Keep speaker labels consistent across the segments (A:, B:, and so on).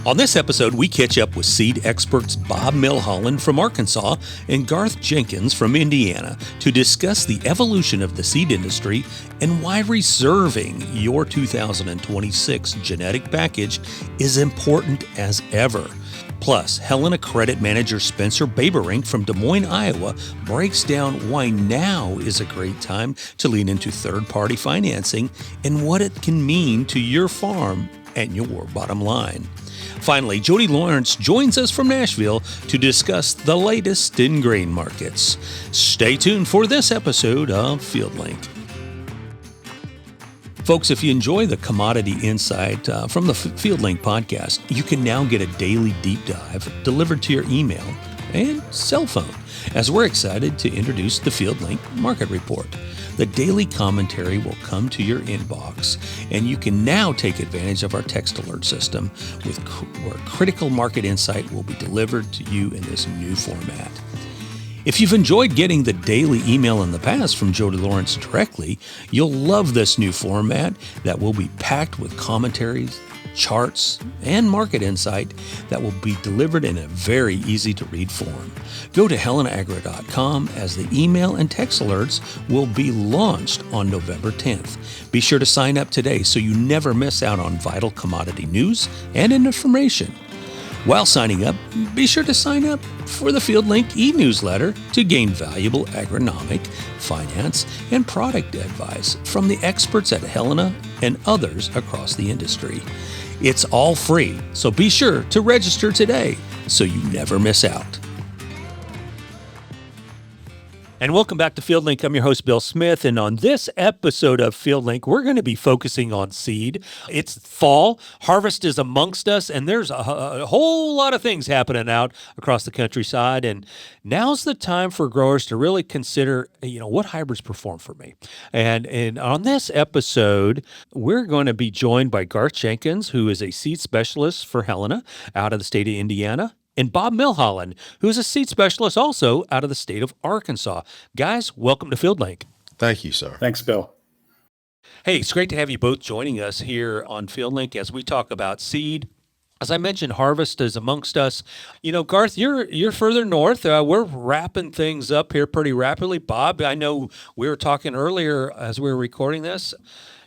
A: On this episode, we catch up with seed experts Bob Milholland from Arkansas and Garth Jenkins from Indiana to discuss the evolution of the seed industry and why reserving your 2026 genetic package is important as ever. Plus, Helena credit manager Spencer Bakerink from Des Moines, Iowa, breaks down why now is a great time to lean into third-party financing and what it can mean to your farm and your bottom line. Finally, Jody Lawrence joins us from Nashville to discuss the latest in grain markets. Stay tuned for this episode of FieldLink. Folks, if you enjoy the commodity insight from the FieldLink podcast, you can now get a daily deep dive delivered to your email and cell phone, as we're excited to introduce the FieldLink Market Report. The daily commentary will come to your inbox, and you can now take advantage of our text alert system where critical market insight will be delivered to you in this new format. If you've enjoyed getting the daily email in the past from Jody Lawrence directly, you'll love this new format that will be packed with commentaries, charts, and market insight that will be delivered in a very easy-to-read form. Go to helenaagri.com as the email and text alerts will be launched on November 10th. Be sure to sign up today so you never miss out on vital commodity news and information. While signing up, be sure to sign up for the FieldLink e-newsletter to gain valuable agronomic, finance, and product advice from the experts at Helena and others across the industry. It's all free, so be sure to register today so you never miss out. And welcome back to FieldLink. I'm your host, Bill Smith, and on this episode of FieldLink, we're going to be focusing on seed. It's fall, harvest is amongst us, and there's a whole lot of things happening out across the countryside, and now's the time for growers to really consider, what hybrids perform for me. And on this episode, we're going to be joined by Garth Jenkins, who is a seed specialist for Helena out of the state of Indiana, and Bob Milholland, who's a seed specialist also out of the state of Arkansas. Guys, welcome to FieldLink.
B: Thank you, sir.
C: Thanks, Bill.
A: Hey, it's great to have you both joining us here on FieldLink as we talk about seed. As I mentioned, harvest is amongst us. Garth, you're further north. We're wrapping things up here pretty rapidly. Bob, I know we were talking earlier as we were recording this.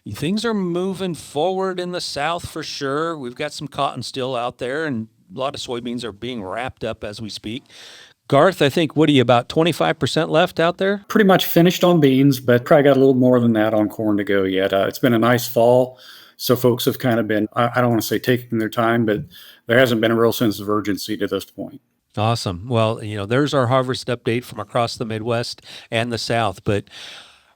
A: Things are moving forward in the south for sure. We've got some cotton still out there, and a lot of soybeans are being wrapped up as we speak. Garth, I think, what are you, about 25% left out there?
C: Pretty much finished on beans, but probably got a little more than that on corn to go yet. It's been a nice fall, so folks have kind of been, I don't want to say taking their time, but there hasn't been a real sense of urgency to this point.
A: Awesome. Well, there's our harvest update from across the Midwest and the South, but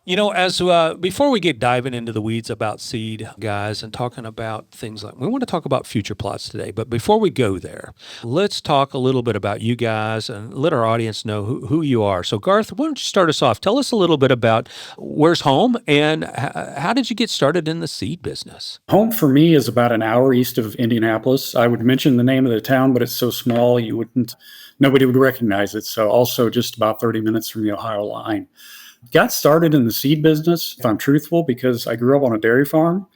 A: before we get diving into the weeds about seed, guys, and talking about things we want to talk about future plots today. But before we go there, let's talk a little bit about you guys and let our audience know who you are. So, Garth, why don't you start us off? Tell us a little bit about where's home and how did you get started in the seed business?
C: Home for me is about an hour east of Indianapolis. I would mention the name of the town, but it's so small nobody would recognize it. So also just about 30 minutes from the Ohio line. Got started in the seed business, if I'm truthful, because I grew up on a dairy farm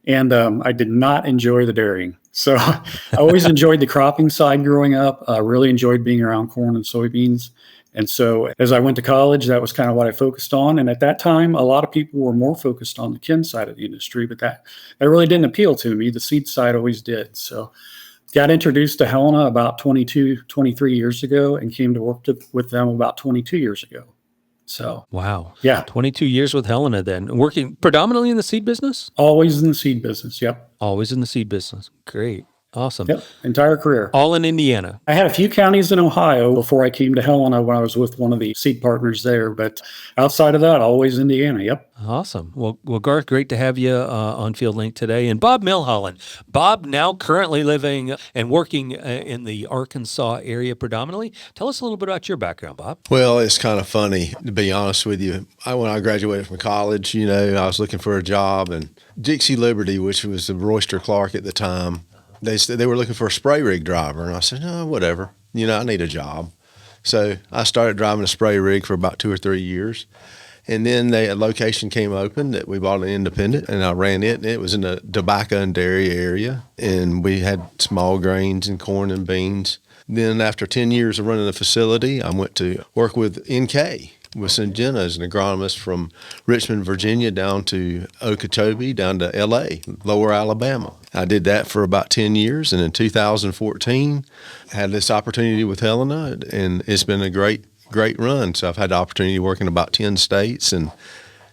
C: and I did not enjoy the dairying. So I always enjoyed the cropping side growing up. I really enjoyed being around corn and soybeans. And so as I went to college, that was kind of what I focused on. And at that time, a lot of people were more focused on the chem side of the industry, but that really didn't appeal to me. The seed side always did. So got introduced to Helena about 23 years ago and came to work with them about 22 years ago. So,
A: wow.
C: Yeah.
A: 22 years with Helena then. Working predominantly in the seed business?
C: Always in the seed business. Yep.
A: Always in the seed business. Great. Awesome.
C: Yep. Entire career.
A: All in Indiana.
C: I had a few counties in Ohio before I came to Helena when I was with one of the seed partners there. But outside of that, always Indiana. Yep.
A: Awesome. Well, Garth, great to have you on FieldLink today. And Bob Milholland. Bob, now currently living and working in the Arkansas area predominantly. Tell us a little bit about your background, Bob.
B: Well, it's kind of funny, to be honest with you. When I graduated from college, I was looking for a job, and Dixie Liberty, which was the Royster Clark at the time, they were looking for a spray rig driver. And I said, no, whatever. I need a job. So I started driving a spray rig for about 2 or 3 years. And then a location came open that we bought an independent, and I ran it. And it was in the tobacco and dairy area, and we had small grains and corn and beans. Then after 10 years of running the facility, I went to work with NK, with Syngenta as an agronomist from Richmond, Virginia, down to Okeechobee, down to L.A., Lower Alabama. I did that for about 10 years, and in 2014, I had this opportunity with Helena, and it's been a great run. So I've had the opportunity to work in about 10 states and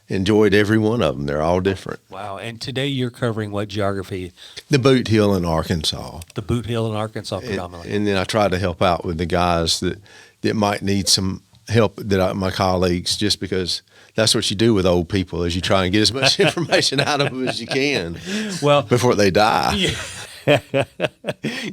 B: enjoyed every one of them. They're all different.
A: Wow. And today you're covering what geography?
B: The Boot Hill in Arkansas.
A: The Boot Hill in Arkansas predominantly.
B: And then I try to help out with the guys that might need some help, my colleagues, just because that's what you do with old people, is you try and get as much information out of them as you can before they die.
A: Yeah.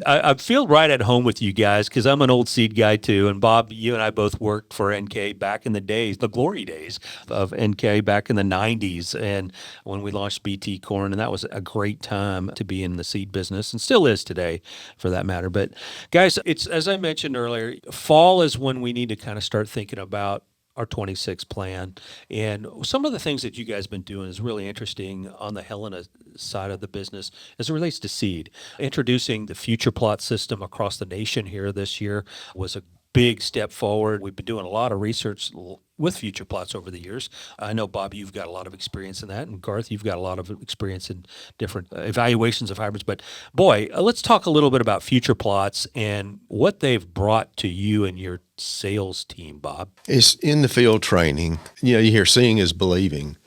A: I feel right at home with you guys because I'm an old seed guy too. And Bob, you and I both worked for NK back in the days, the glory days of NK back in the 90s. And when we launched BT Corn, and that was a great time to be in the seed business, and still is today for that matter. But guys, it's, as I mentioned earlier, fall is when we need to kind of start thinking about our 26 plan. And some of the things that you guys have been doing is really interesting on the Helena side of the business as it relates to seed. Introducing the Future Plot system across the nation here this year was a big step forward. We've been doing a lot of research with Future Plots over the years. I know, Bob, you've got a lot of experience in that, and Garth, you've got a lot of experience in different evaluations of hybrids. But boy, let's talk a little bit about Future Plots and what they've brought to you and your sales team, Bob.
B: It's in the field training. You hear seeing is believing,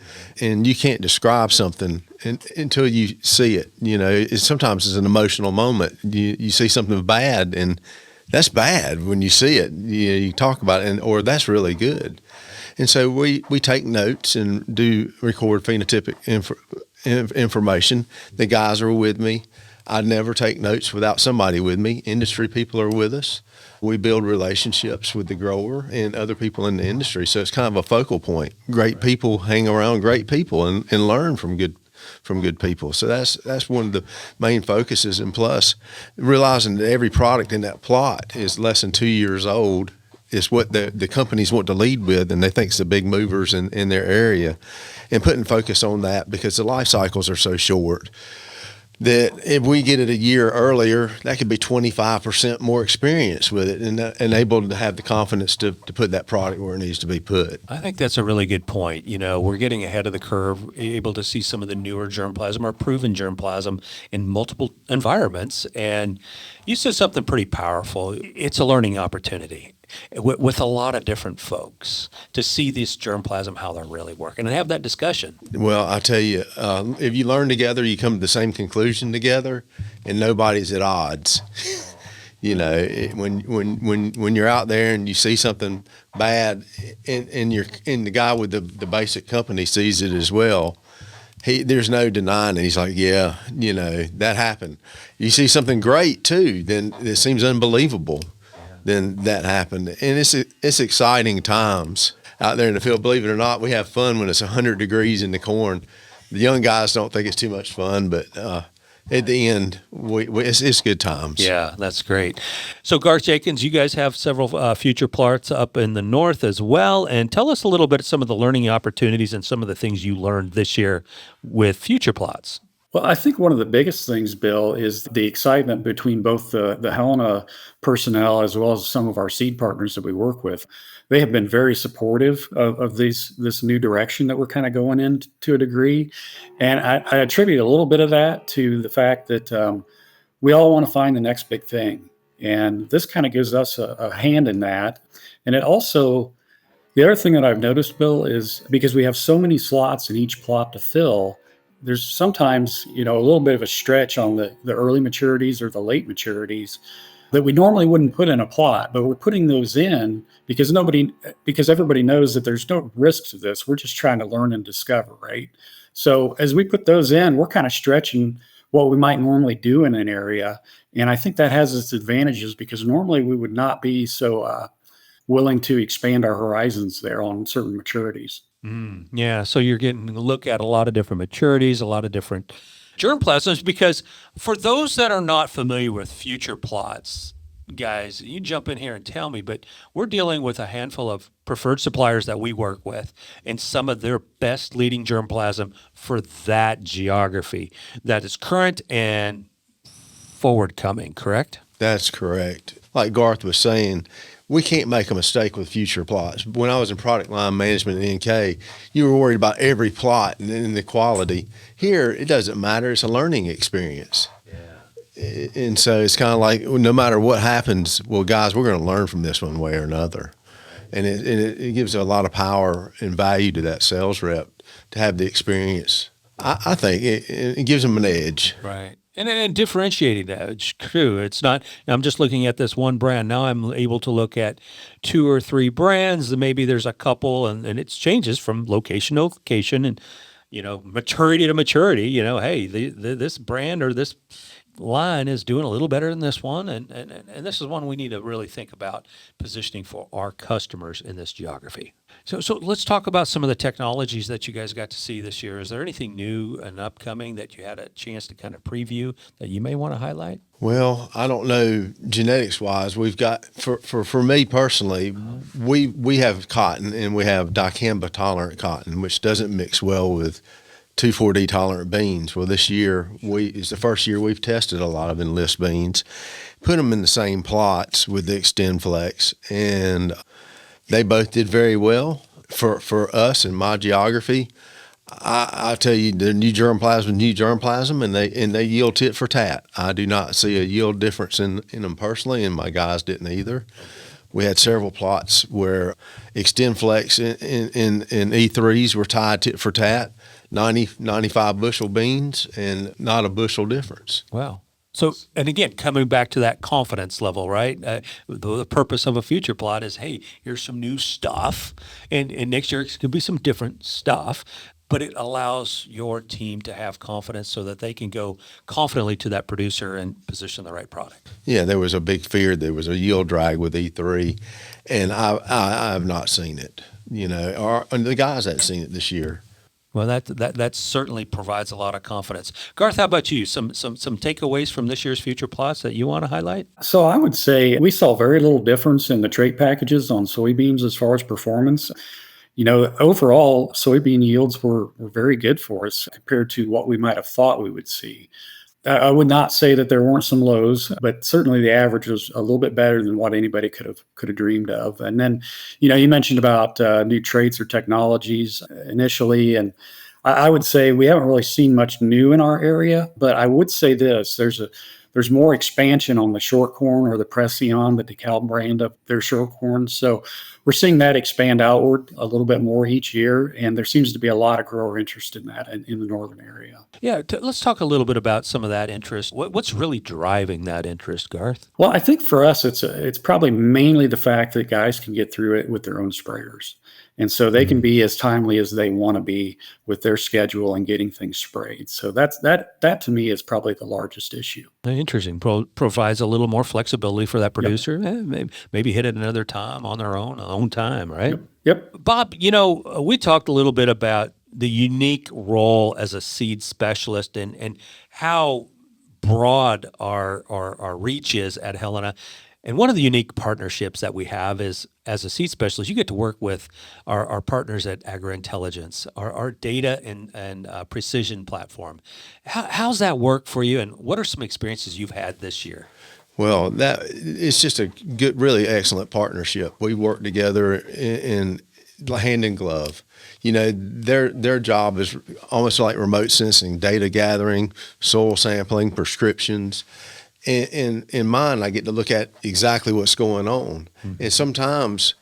B: and you can't describe something until you see it. Sometimes it's an emotional moment. You see something bad, and that's bad when you see it. You talk about it, or that's really good. And so we take notes and do record phenotypic information. The guys are with me. I never take notes without somebody with me. Industry people are with us. We build relationships with the grower and other people in the industry. So it's kind of a focal point. Great people hang around great people and learn from good people. So that's one of the main focuses. And plus, realizing that every product in that plot is less than 2 years old is what the companies want to lead with, and they think it's the big movers in their area, and putting focus on that because the life cycles are so short that if we get it a year earlier, that could be 25% more experience with it and able to have the confidence to put that product where it needs to be put.
A: I think that's a really good point. We're getting ahead of the curve, able to see some of the newer germplasm or proven germplasm in multiple environments. And you said something pretty powerful. It's a learning opportunity with a lot of different folks to see this germplasm, how they're really working, and have that discussion.
B: Well, I tell you, if you learn together, you come to the same conclusion together, and nobody's at odds. When you're out there and you see something bad, and the guy with the basic company sees it as well, there's no denying it. He's like, yeah, that happened. You see something great too, then it seems unbelievable. Then that happened. And it's exciting times out there in the field. Believe it or not, we have fun when it's 100 degrees in the corn. The young guys don't think it's too much fun, but at the end, it's good times.
A: Yeah, that's great. So Garth, Jenkins, you guys have several Future Plots up in the north as well. And tell us a little bit of some of the learning opportunities and some of the things you learned this year with Future Plots.
C: Well, I think one of the biggest things, Bill, is the excitement between both the Helena personnel as well as some of our seed partners that we work with. They have been very supportive of this new direction that we're kind of going in to a degree. And I attribute a little bit of that to the fact that we all want to find the next big thing. And this kind of gives us a hand in that. And it also, the other thing that I've noticed, Bill, is because we have so many slots in each plot to fill, there's sometimes, a little bit of a stretch on the early maturities or the late maturities that we normally wouldn't put in a plot, but we're putting those in because everybody knows that there's no risk to this. We're just trying to learn and discover, right? So as we put those in, we're kind of stretching what we might normally do in an area. And I think that has its advantages because normally we would not be so willing to expand our horizons there on certain maturities.
A: Yeah, so you're getting a look at a lot of different maturities, a lot of different germplasms, because for those that are not familiar with Future Plots, guys, you jump in here and tell me, but we're dealing with a handful of preferred suppliers that we work with and some of their best leading germplasm for that geography that is current and forward coming, correct?
B: That's correct. Like Garth was saying, we can't make a mistake with future plots. When I was in product line management at NK, you were worried about every plot and the quality. Here, it doesn't matter. It's a learning experience. And so it's kind of like no matter what happens, well, guys, we're going to learn from this one way or another. And it gives a lot of power and value to that sales rep to have the experience. I think it gives them an edge.
A: Right. And differentiating edge, true. It's not, I'm just looking at this one brand. Now I'm able to look at 2 or 3 brands, and maybe there's a couple, and it changes from location to location and, maturity to maturity. Hey, this brand or this line is doing a little better than this one, and this is one we need to really think about positioning for our customers in this geography. So let's talk about some of the technologies that you guys got to see this year. Is there anything new and upcoming that you had a chance to kind of preview that you may want to highlight?
B: Well, I don't know genetics wise. We've got for me personally, we have cotton and we have dicamba tolerant cotton, which doesn't mix well with 2,4-D tolerant beans. Well, this year it's the first year we've tested a lot of enlist beans, put them in the same plots with the Extend Flex, and they both did very well for us in my geography. I tell you, the new germplasm, and they yield tit for tat. I do not see a yield difference in them personally, and my guys didn't either. We had several plots where Extend Flex in E3s were tied tit for tat, 95 bushel beans, and not a bushel difference.
A: Wow. So, and again, coming back to that confidence level, right? The purpose of a future plot is, hey, here's some new stuff, and next year it could be some different stuff, but it allows your team to have confidence so that they can go confidently to that producer and position the right product.
B: Yeah, there was a big fear there was a yield drag with E3, and I have not seen it, or the guys haven't seen it this year.
A: Well, that certainly provides a lot of confidence. Garth, how about you? Some takeaways from this year's future plots that you want to highlight?
C: So I would say we saw very little difference in the trait packages on soybeans as far as performance. Overall, soybean yields were very good for us compared to what we might have thought we would see. I would not say that there weren't some lows, but certainly the average was a little bit better than what anybody could have dreamed of. And then, you mentioned about new traits or technologies initially, and I would say we haven't really seen much new in our area. But I would say this: there's more expansion on the short corn or the Precion, the DeKalb brand of their short corn. So we're seeing that expand outward a little bit more each year, and there seems to be a lot of grower interest in that in the northern area.
A: Yeah, let's talk a little bit about some of that interest. What's really driving that interest, Garth?
C: Well, I think for us, it's probably mainly the fact that guys can get through it with their own sprayers. And so they can be as timely as they want to be with their schedule and getting things sprayed. So that to me is probably the largest issue.
A: Interesting. Provides a little more flexibility for that producer.
C: Yep.
A: Maybe hit it another time on their own time, right?
C: Yep.
A: Bob, we talked a little bit about the unique role as a seed specialist and how broad our reach is at Helena. And one of the unique partnerships that we have is, as a seed specialist, you get to work with our partners at Agri-Intelligence, our data and precision platform. How's that work for you, and what are some experiences you've had this year?
B: Well, it's just a good, really excellent partnership. We work together in hand in glove. Their job is almost like remote sensing, data gathering, soil sampling, prescriptions. In mine, I get to look at exactly what's going on. Mm-hmm. And sometimes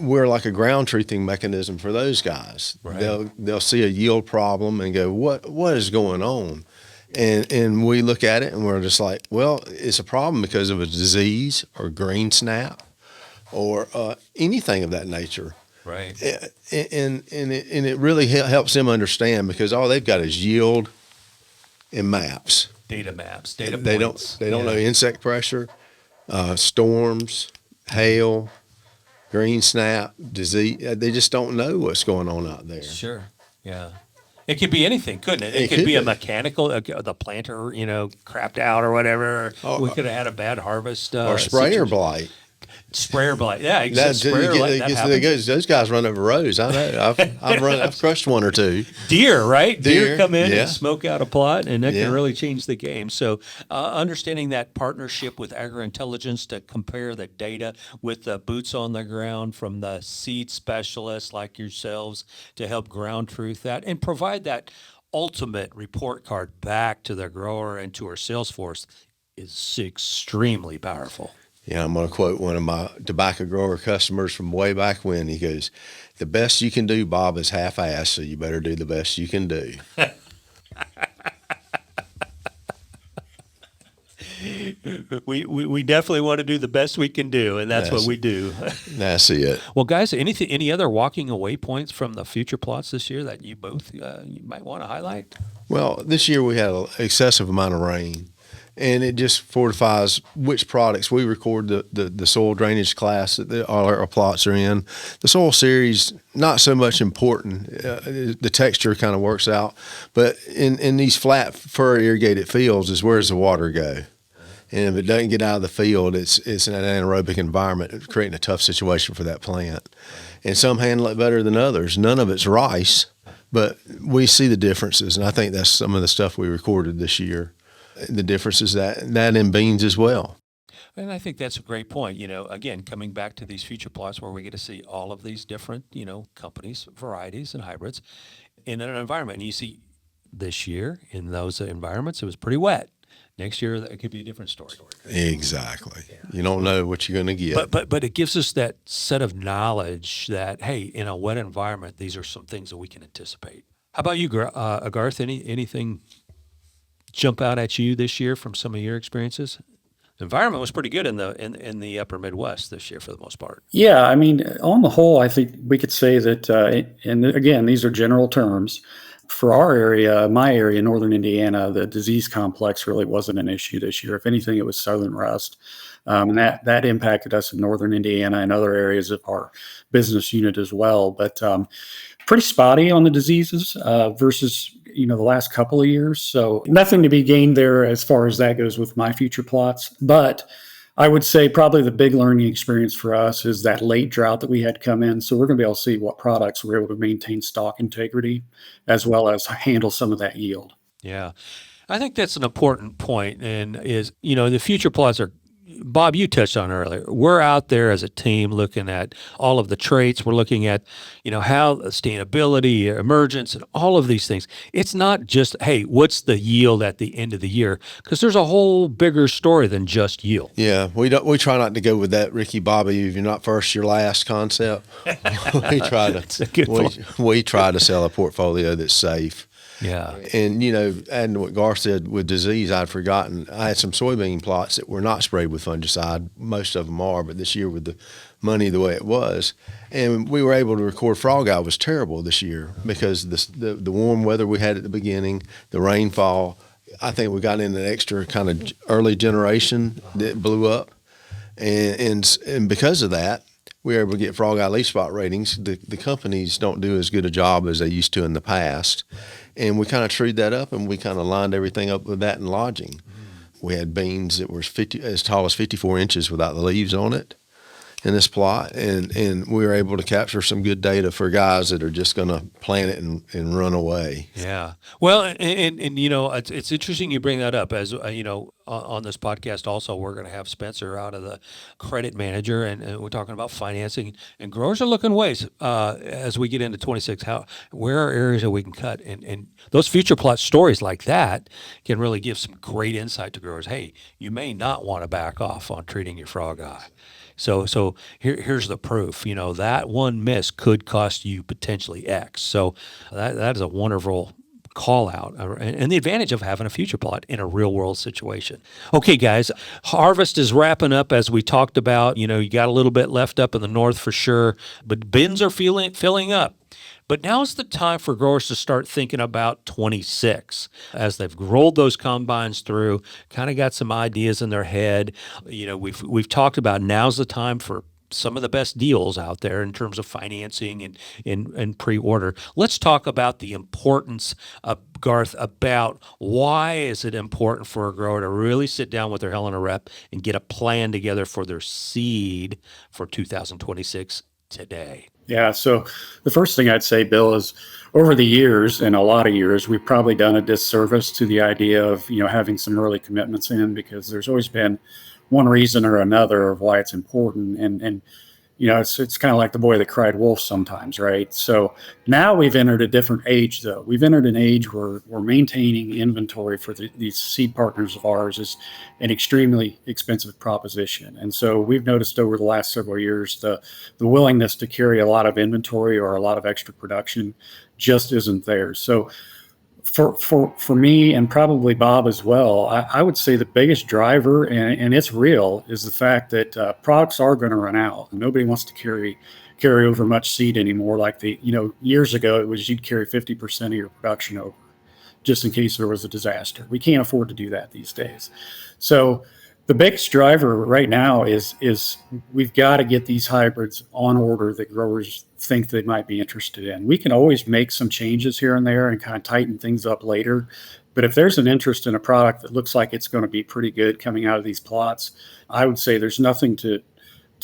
B: we're like a ground truthing mechanism for those guys. Right. They'll see a yield problem and go, what is going on? And we look at it and we're just like, well, it's a problem because of a disease or green snap or anything of that nature.
A: Right.
B: And it really helps them understand because all they've got is yield and maps.
A: Data maps,
B: They don't know insect pressure, storms, hail, green snap, disease. They just don't know what's going on out there.
A: Sure. Yeah. It could be anything, couldn't it? It could be a mechanical, the planter, crapped out or whatever. We could have had a bad harvest.
B: Or sprayer blight.
A: Sprayer blight, yeah, exactly.
B: Those guys run over rows. I know. I've crushed one or two.
A: Deer, right? Deer come in
B: yeah.
A: and smoke out a plot, and that can really change the game. So, understanding that partnership with Agri-Intelligence to compare the data with the boots on the ground from the seed specialists like yourselves to help ground truth that and provide that ultimate report card back to the grower and to our sales force is extremely powerful.
B: Yeah, I'm going to quote one of my tobacco grower customers from way back when. He goes, "The best you can do, Bob, is half-assed, so you better do the best you can do."
A: We definitely want to do the best we can do, and that's what we do.
B: That's it.
A: Well, guys, any other walking away points from the future plots this year that you both you might want to highlight?
B: Well, this year we had an excessive amount of rain. And it just fortifies which products we record the soil drainage class that all our plots are in. The soil series, not so much important. The texture kind of works out. But in these flat, fur irrigated fields is where does the water go? And if it doesn't get out of the field, it's in an anaerobic environment, creating a tough situation for that plant. And some handle it better than others. None of it's rice, but we see the differences. And I think that's some of the stuff we recorded this year. The difference is that in beans as well.
A: And I think that's a great point. Again, coming back to these future plots where we get to see all of these different, companies, varieties, and hybrids in an environment. And you see this year in those environments, it was pretty wet. Next year, it could be a different story.
B: Exactly. Yeah. You don't know what you're going to get.
A: But it gives us that set of knowledge that, hey, in a wet environment, these are some things that we can anticipate. How about you, Garth? Anything jump out at you this year from some of your experiences? The environment was pretty good in the upper Midwest this year for the most part.
C: Yeah, I mean, on the whole, I think we could say that, and again, these are general terms. For our area, my area, northern Indiana, the disease complex really wasn't an issue this year. If anything, it was southern rust. And that impacted us in northern Indiana and other areas of our business unit as well. But pretty spotty on the diseases versus the last couple of years. So nothing to be gained there as far as that goes with my future plots. But I would say probably the big learning experience for us is that late drought that we had come in. So we're going to be able to see what products we're able to maintain stock integrity as well as handle some of that yield.
A: Yeah. I think that's an important point, and is, the future plots are, Bob, you touched on earlier. We're out there as a team looking at all of the traits. We're looking at, how sustainability, emergence, and all of these things. It's not just, hey, what's the yield at the end of the year? Because there's a whole bigger story than just yield.
B: Yeah, we try not to go with that Ricky Bobby, if you're not first, you're last concept. we try to sell a portfolio that's safe.
A: Yeah.
B: And, adding to what Garth said with disease, I'd forgotten. I had some soybean plots that were not sprayed with fungicide. Most of them are, but this year with the money the way it was, and we were able to record frog eye was terrible this year because the warm weather we had at the beginning, the rainfall. I think we got in an extra kind of early generation that blew up. And because of that, we were able to get frog eye leaf spot ratings. The companies don't do as good a job as they used to in the past. And we kind of trued that up, and we kind of lined everything up with that in lodging. We had beans that were as tall as 54 inches without the leaves on it in this plot. And we were able to capture some good data for guys that are just going to plant it and run away.
A: Yeah. Well, and it's interesting you bring that up. As on this podcast also, we're going to have Spencer out of the credit manager, and we're talking about financing. And growers are looking ways as we get into 26, where are areas that we can cut? And those future plot stories like that can really give some great insight to growers. Hey, you may not want to back off on treating your frog eye. So here's the proof. That one miss could cost you potentially X. So that is a wonderful call out, and the advantage of having a future plot in a real world situation. Okay, guys, harvest is wrapping up as we talked about. You got a little bit left up in the north for sure, but bins are filling up. But now's the time for growers to start thinking about 26 as they've rolled those combines through, kind of got some ideas in their head. We've talked about now's the time for some of the best deals out there in terms of financing and pre-order. Let's talk about the importance of, Garth, about why is it important for a grower to really sit down with their Helena rep and get a plan together for their seed for 2026 today?
C: Yeah. So the first thing I'd say, Bill, is over the years, and a lot of years, we've probably done a disservice to the idea of, having some early commitments in, because there's always been one reason or another of why it's important. And it's kind of like the boy that cried wolf sometimes, right? So now we've entered a different age, though. We've entered an age where we're maintaining inventory for these seed partners of ours is an extremely expensive proposition. And so we've noticed over the last several years, the willingness to carry a lot of inventory or a lot of extra production just isn't there. So for me, and probably Bob as well, I would say the biggest driver, and it's real, is the fact that products are going to run out. Nobody wants to carry over much seed anymore. Like years ago, it was you'd carry 50% of your production over just in case there was a disaster. We can't afford to do that these days. So the biggest driver right now is we've got to get these hybrids on order that growers think they might be interested in. We can always make some changes here and there and kind of tighten things up later. But if there's an interest in a product that looks like it's going to be pretty good coming out of these plots, I would say there's nothing to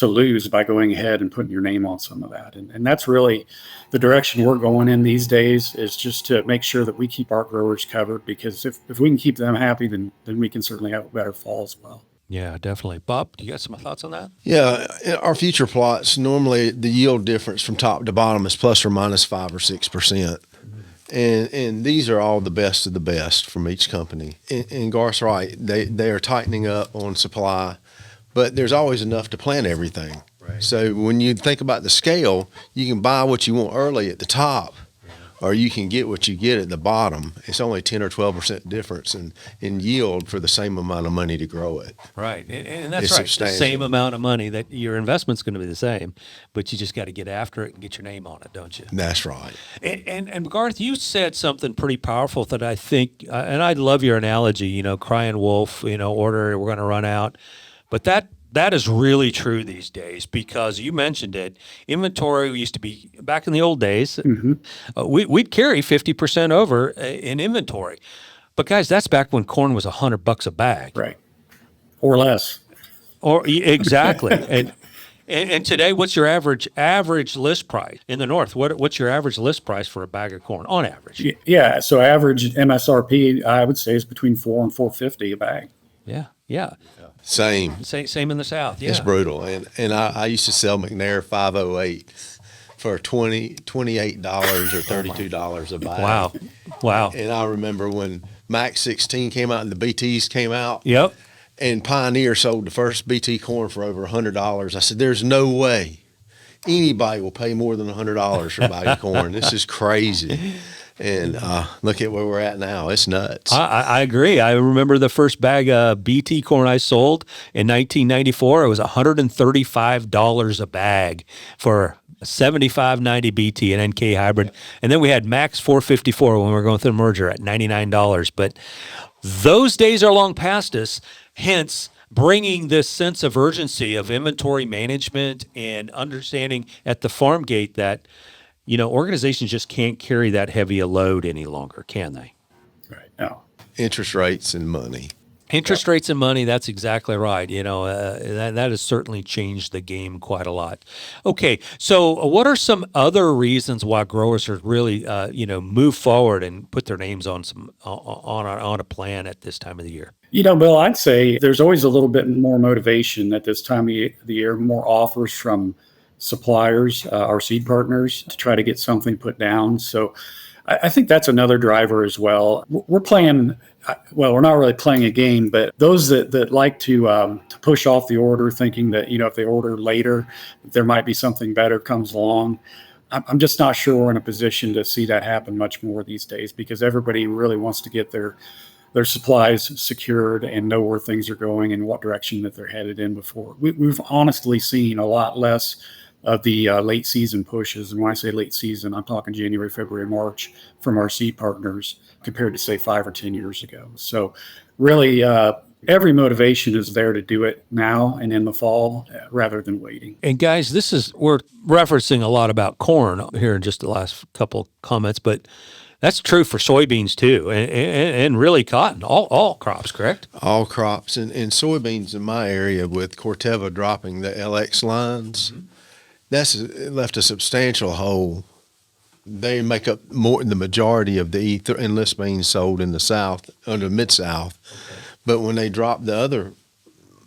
C: lose by going ahead and putting your name on some of that. And that's really the direction we're going in these days, is just to make sure that we keep our growers covered, because if we can keep them happy, then we can certainly have a better fall as well.
A: Yeah, definitely. Bob, do you got some thoughts on that?
B: Yeah, in our future plots, normally the yield difference from top to bottom is plus or minus 5 or 6%. And these are all the best of the best from each company. And Garth's right, they are tightening up on supply, but there's always enough to plant everything. Right. So when you think about the scale, you can buy what you want early at the top, or you can get what you get at the bottom. It's only 10 or 12% difference in yield for the same amount of money to grow it.
A: Right, and that's right. The same amount of money, that your investment's going to be the same, but you just got to get after it and get your name on it, don't you?
B: That's right.
A: And Garth, you said something pretty powerful that I think, and I love your analogy, crying wolf, order, we're going to run out. But that is really true these days, because you mentioned it. Inventory used to be, back in the old days, we'd carry 50% over in inventory. But guys, that's back when corn was $100 a bag.
C: Right. Or less.
A: Exactly. And today, what's your average list price in the north? What's your average list price for a bag of corn on average?
C: Yeah. So average MSRP, I would say, is between $4 and $4.50 a bag.
A: Yeah.
B: Same
A: in the South. Yeah.
B: It's brutal. And I used to sell McNair 508 for $28 or $32 a bag.
A: Wow.
B: And I remember when Max 16 came out and the BTs came out.
A: Yep.
B: And Pioneer sold the first BT corn for over $100. I said, there's no way anybody will pay more than $100 for a bag of corn. This is crazy. And look at where we're at now. It's nuts.
A: I agree. I remember the first bag of BT corn I sold in 1994. It was $135 a bag for 7590 BT and NK hybrid. And then we had Max 454 when we were going through the merger at $99. But those days are long past us, hence bringing this sense of urgency of inventory management and understanding at the farm gate that organizations just can't carry that heavy a load any longer, can they?
C: Right. No.
B: Interest rates and money.
A: Interest rates and money, that's exactly right. That has certainly changed the game quite a lot. Okay, so what are some other reasons why growers should really, move forward and put their names on a plan at this time of the year?
C: Bill, I'd say there's always a little bit more motivation at this time of the year, more offers from suppliers, our seed partners, to try to get something put down. So I think that's another driver as well. We're playing, we're not really playing a game, but those that like to push off the order, thinking that, if they order later, there might be something better comes along. I'm just not sure we're in a position to see that happen much more these days, because everybody really wants to get their supplies secured and know where things are going and what direction that they're headed in before. We've honestly seen a lot less of the late season pushes. And when I say late season, I'm talking January, February, March from our seed partners compared to, say, 5 or 10 years ago. So really, Every motivation is there to do it now and in the fall rather than waiting.
A: And guys, we're referencing a lot about corn here in just the last couple comments, but that's true for soybeans too, and really cotton, all crops, correct?
B: All crops. And soybeans in my area with Corteva dropping the LX lines, that's left a substantial hole. They make up the majority of the enlist beans sold in the South, under Mid-South. Okay. But when they dropped the other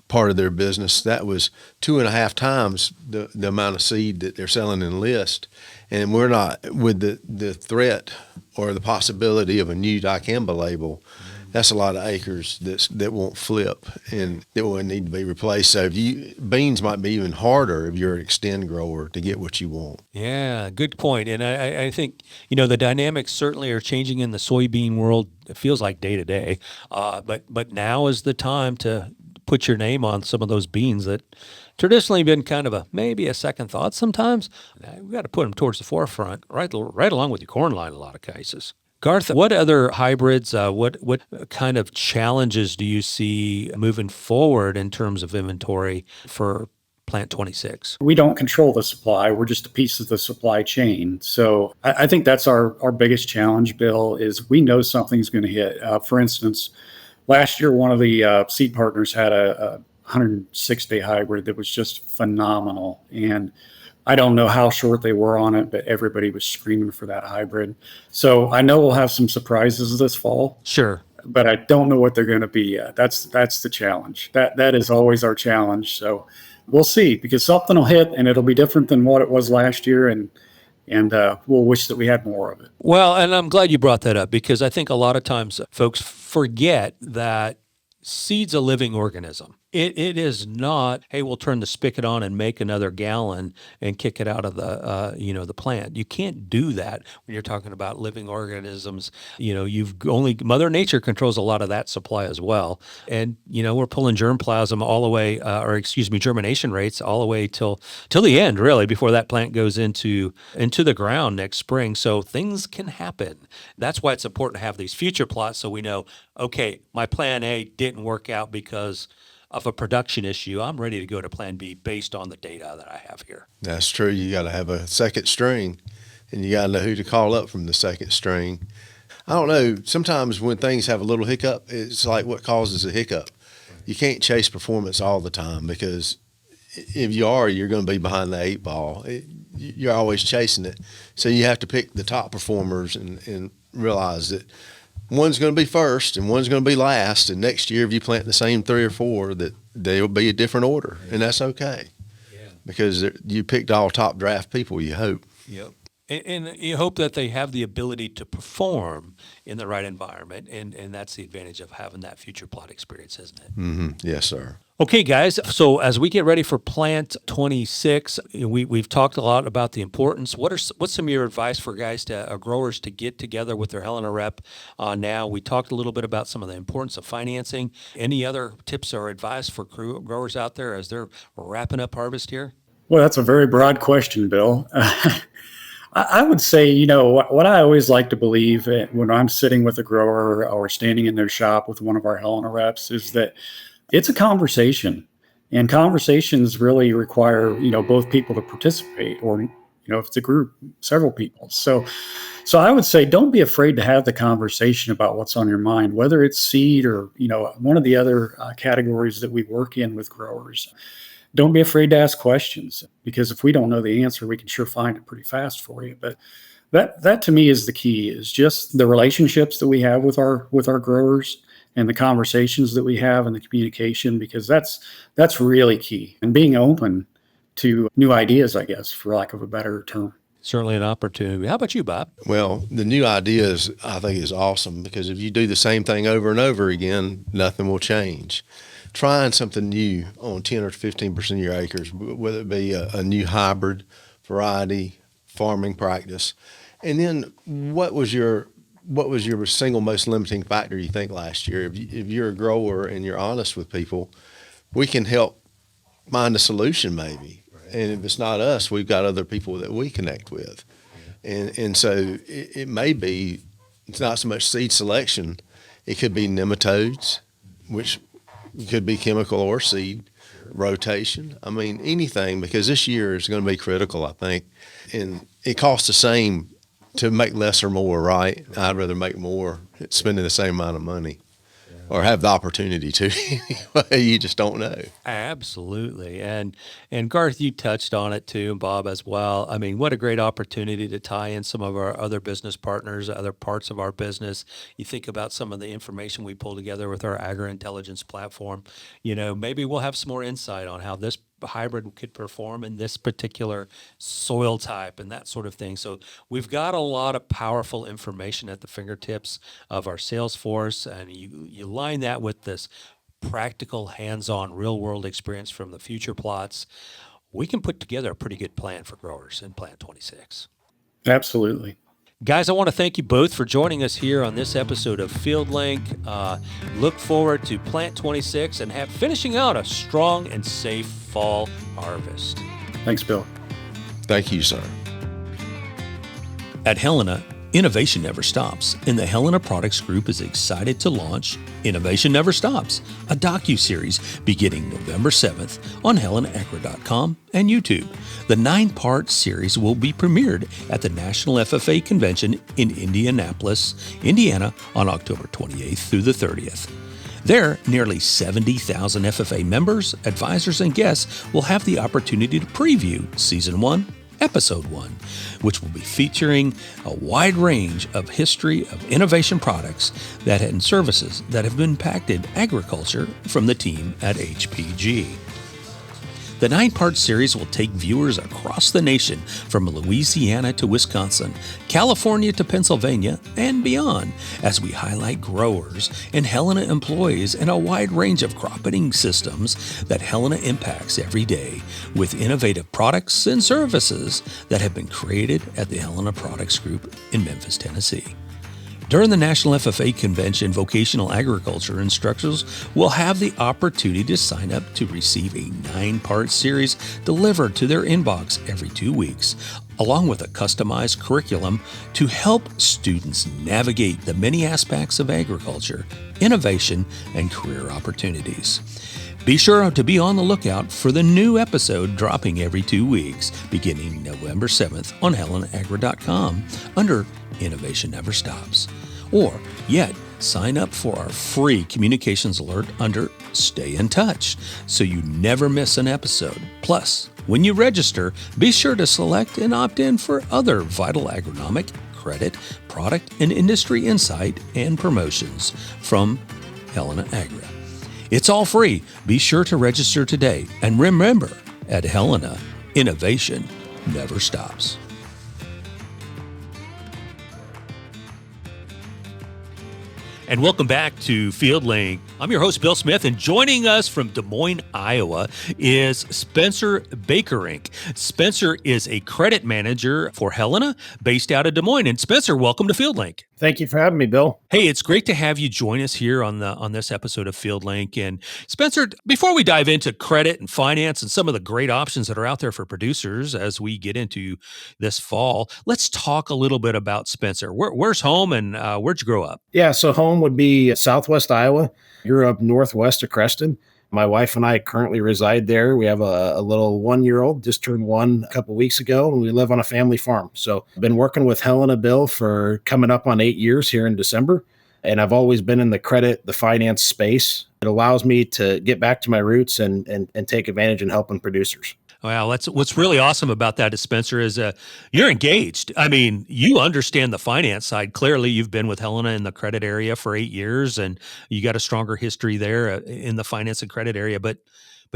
B: part of their business, that was 2.5 times the amount of seed that they're selling in list. And we're not, with the threat or the possibility of a new dicamba label, that's a lot of acres that won't flip and that will need to be replaced. So beans might be even harder if you're an extend grower to get what you want.
A: Yeah, good point. And I think, the dynamics certainly are changing in the soybean world. It feels like day to day. But now is the time to put your name on some of those beans that traditionally been kind of maybe a second thought sometimes. We've got to put them towards the forefront, right along with your corn line in a lot of cases. Garth, what other hybrids, what kind of challenges do you see moving forward in terms of inventory for Plant 26?
C: We don't control the supply. We're just a piece of the supply chain. So I think that's our biggest challenge, Bill, is we know something's going to hit. For instance, last year, one of the seed partners had a 106-day hybrid that was just phenomenal. And I don't know how short they were on it, but everybody was screaming for that hybrid. So I know we'll have some surprises this fall.
A: Sure.
C: But I don't know what they're going to be yet. That's the challenge. That is always our challenge. So we'll see, because something will hit and it'll be different than what it was last year. And we'll wish that we had more of it.
A: Well, and I'm glad you brought that up, because I think a lot of times folks forget that seed's a living organism. It is not, hey, we'll turn the spigot on and make another gallon and kick it out of the plant. You can't do that when you're talking about living organisms. Mother Nature controls a lot of that supply as well. And, we're pulling germplasm all the way, germination rates all the way till the end, really, before that plant goes into the ground next spring. So things can happen. That's why it's important to have these future plots, so we know, okay, my plan A didn't work out because of a production issue. I'm ready to go to plan B based on the data that I have here.
B: That's true. You got to have a second string, and you got to know who to call up from the second string. I don't know. Sometimes when things have a little hiccup, it's like what causes a hiccup. You can't chase performance all the time, because if you are, you're going to be behind the 8 ball. You're always chasing it. So you have to pick the top performers and realize that one's going to be first and one's going to be last. And next year, if you plant the same 3 or 4, that they'll be a different order. And that's okay. Yeah. Because you picked all top draft people, you hope.
A: Yep. And you hope that they have the ability to perform in the right environment. And that's the advantage of having that future plot experience, isn't it?
B: Mm-hmm. Yes, sir.
A: Okay, guys, so as we get ready for Plant 26, we've talked a lot about the importance. What's some of your advice for guys, growers, to get together with their Helena rep now? We talked a little bit about some of the importance of financing. Any other tips or advice for growers out there as they're wrapping up harvest here?
C: Well, that's a very broad question, Bill. I would say, what I always like to believe when I'm sitting with a grower or standing in their shop with one of our Helena reps is that it's a conversation, and conversations really require, both people to participate, or, if it's a group, several people. So I would say, don't be afraid to have the conversation about what's on your mind, whether it's seed or, one of the other categories that we work in with growers. Don't be afraid to ask questions, because if we don't know the answer, we can sure find it pretty fast for you. But that to me is the key, is just the relationships that we have with our growers, and the conversations that we have, and the communication, because that's really key. And being open to new ideas, I guess, for lack of a better term.
A: Certainly an opportunity. How about you, Bob?
B: Well, the new ideas, I think, is awesome, because if you do the same thing over and over again, nothing will change. Trying something new on 10 or 15% of your acres, whether it be a new hybrid variety, farming practice. And then what was your single most limiting factor, you think, last year? If you're a grower and you're honest with people, we can help find a solution maybe. Right. And if it's not us, we've got other people that we connect with. Yeah. And so it may be, it's not so much seed selection. It could be nematodes, which It could be chemical or seed rotation. I mean, anything, because this year is going to be critical, I think. And it costs the same to make less or more, right? I'd rather make more spending the same amount of money or have the opportunity to. You just don't know.
A: Absolutely. And Garth, you touched on it too, and Bob as well. I mean, what a great opportunity to tie in some of our other business partners, other parts of our business. You think about some of the information we pull together with our Agri-Intelligence platform. Maybe we'll have some more insight on how this hybrid could perform in this particular soil type and that sort of thing. So we've got a lot of powerful information at the fingertips of our sales force, and you line that with this practical, hands-on, real-world experience from the future plots. We can put together a pretty good plan for growers in Plant 26.
C: Absolutely.
A: Guys, I want to thank you both for joining us here on this episode of FieldLink. Look forward to Plant 26 and finishing out a strong and safe fall harvest.
C: Thanks, Bill.
B: Thank you, sir.
A: At Helena, innovation never stops, and the Helena Products Group is excited to launch Innovation Never Stops, a docuseries beginning November 7th on helenaagri.com and YouTube. The 9-part series will be premiered at the National FFA Convention in Indianapolis, Indiana on October 28th through the 30th. There, nearly 70,000 FFA members, advisors, and guests will have the opportunity to preview Season 1, Episode 1, which will be featuring a wide range of history of innovation products and services that have impacted agriculture from the team at HPG. The 9-part series will take viewers across the nation from Louisiana to Wisconsin, California to Pennsylvania, and beyond, as we highlight growers and Helena employees and a wide range of cropping systems that Helena impacts every day with innovative products and services that have been created at the Helena Products Group in Memphis, Tennessee. During the National FFA Convention, vocational agriculture instructors will have the opportunity to sign up to receive a 9-part series delivered to their inbox every 2 weeks, along with a customized curriculum to help students navigate the many aspects of agriculture, innovation, and career opportunities. Be sure to be on the lookout for the new episode dropping every 2 weeks, beginning November 7th on helenaagri.com under Innovation Never Stops. Or yet, sign up for our free communications alert under Stay in Touch so you never miss an episode. Plus, when you register, be sure to select and opt in for other vital agronomic, credit, product, and industry insight and promotions from Helena Agri. It's all free. Be sure to register today. And remember, at Helena, innovation never stops. And welcome back to FieldLink. I'm your host, Bill Smith, and joining us from Des Moines, Iowa is Spencer Bakerink. Spencer is a credit manager for Helena based out of Des Moines. And Spencer, welcome to FieldLink.
D: Thank you for having me, Bill.
A: Hey, it's great to have you join us here on this episode of FieldLink. And Spencer, before we dive into credit and finance and some of the great options that are out there for producers as we get into this fall, let's talk a little bit about Spencer. Where's home and where'd you grow up?
D: Yeah, so home would be Southwest Iowa. Grew up northwest of Creston. My wife and I currently reside there. We have a little 1-year-old, just turned 1 a couple weeks ago, and we live on a family farm. So I've been working with Helena, Bill, for coming up on 8 years here in December. And I've always been in the credit, the finance space. It allows me to get back to my roots and take advantage in helping producers.
A: Wow, that's what's really awesome about that, Spencer, is you're engaged. I mean, you understand the finance side. Clearly, you've been with Helena in the credit area for 8 years, and you got a stronger history there in the finance and credit area. But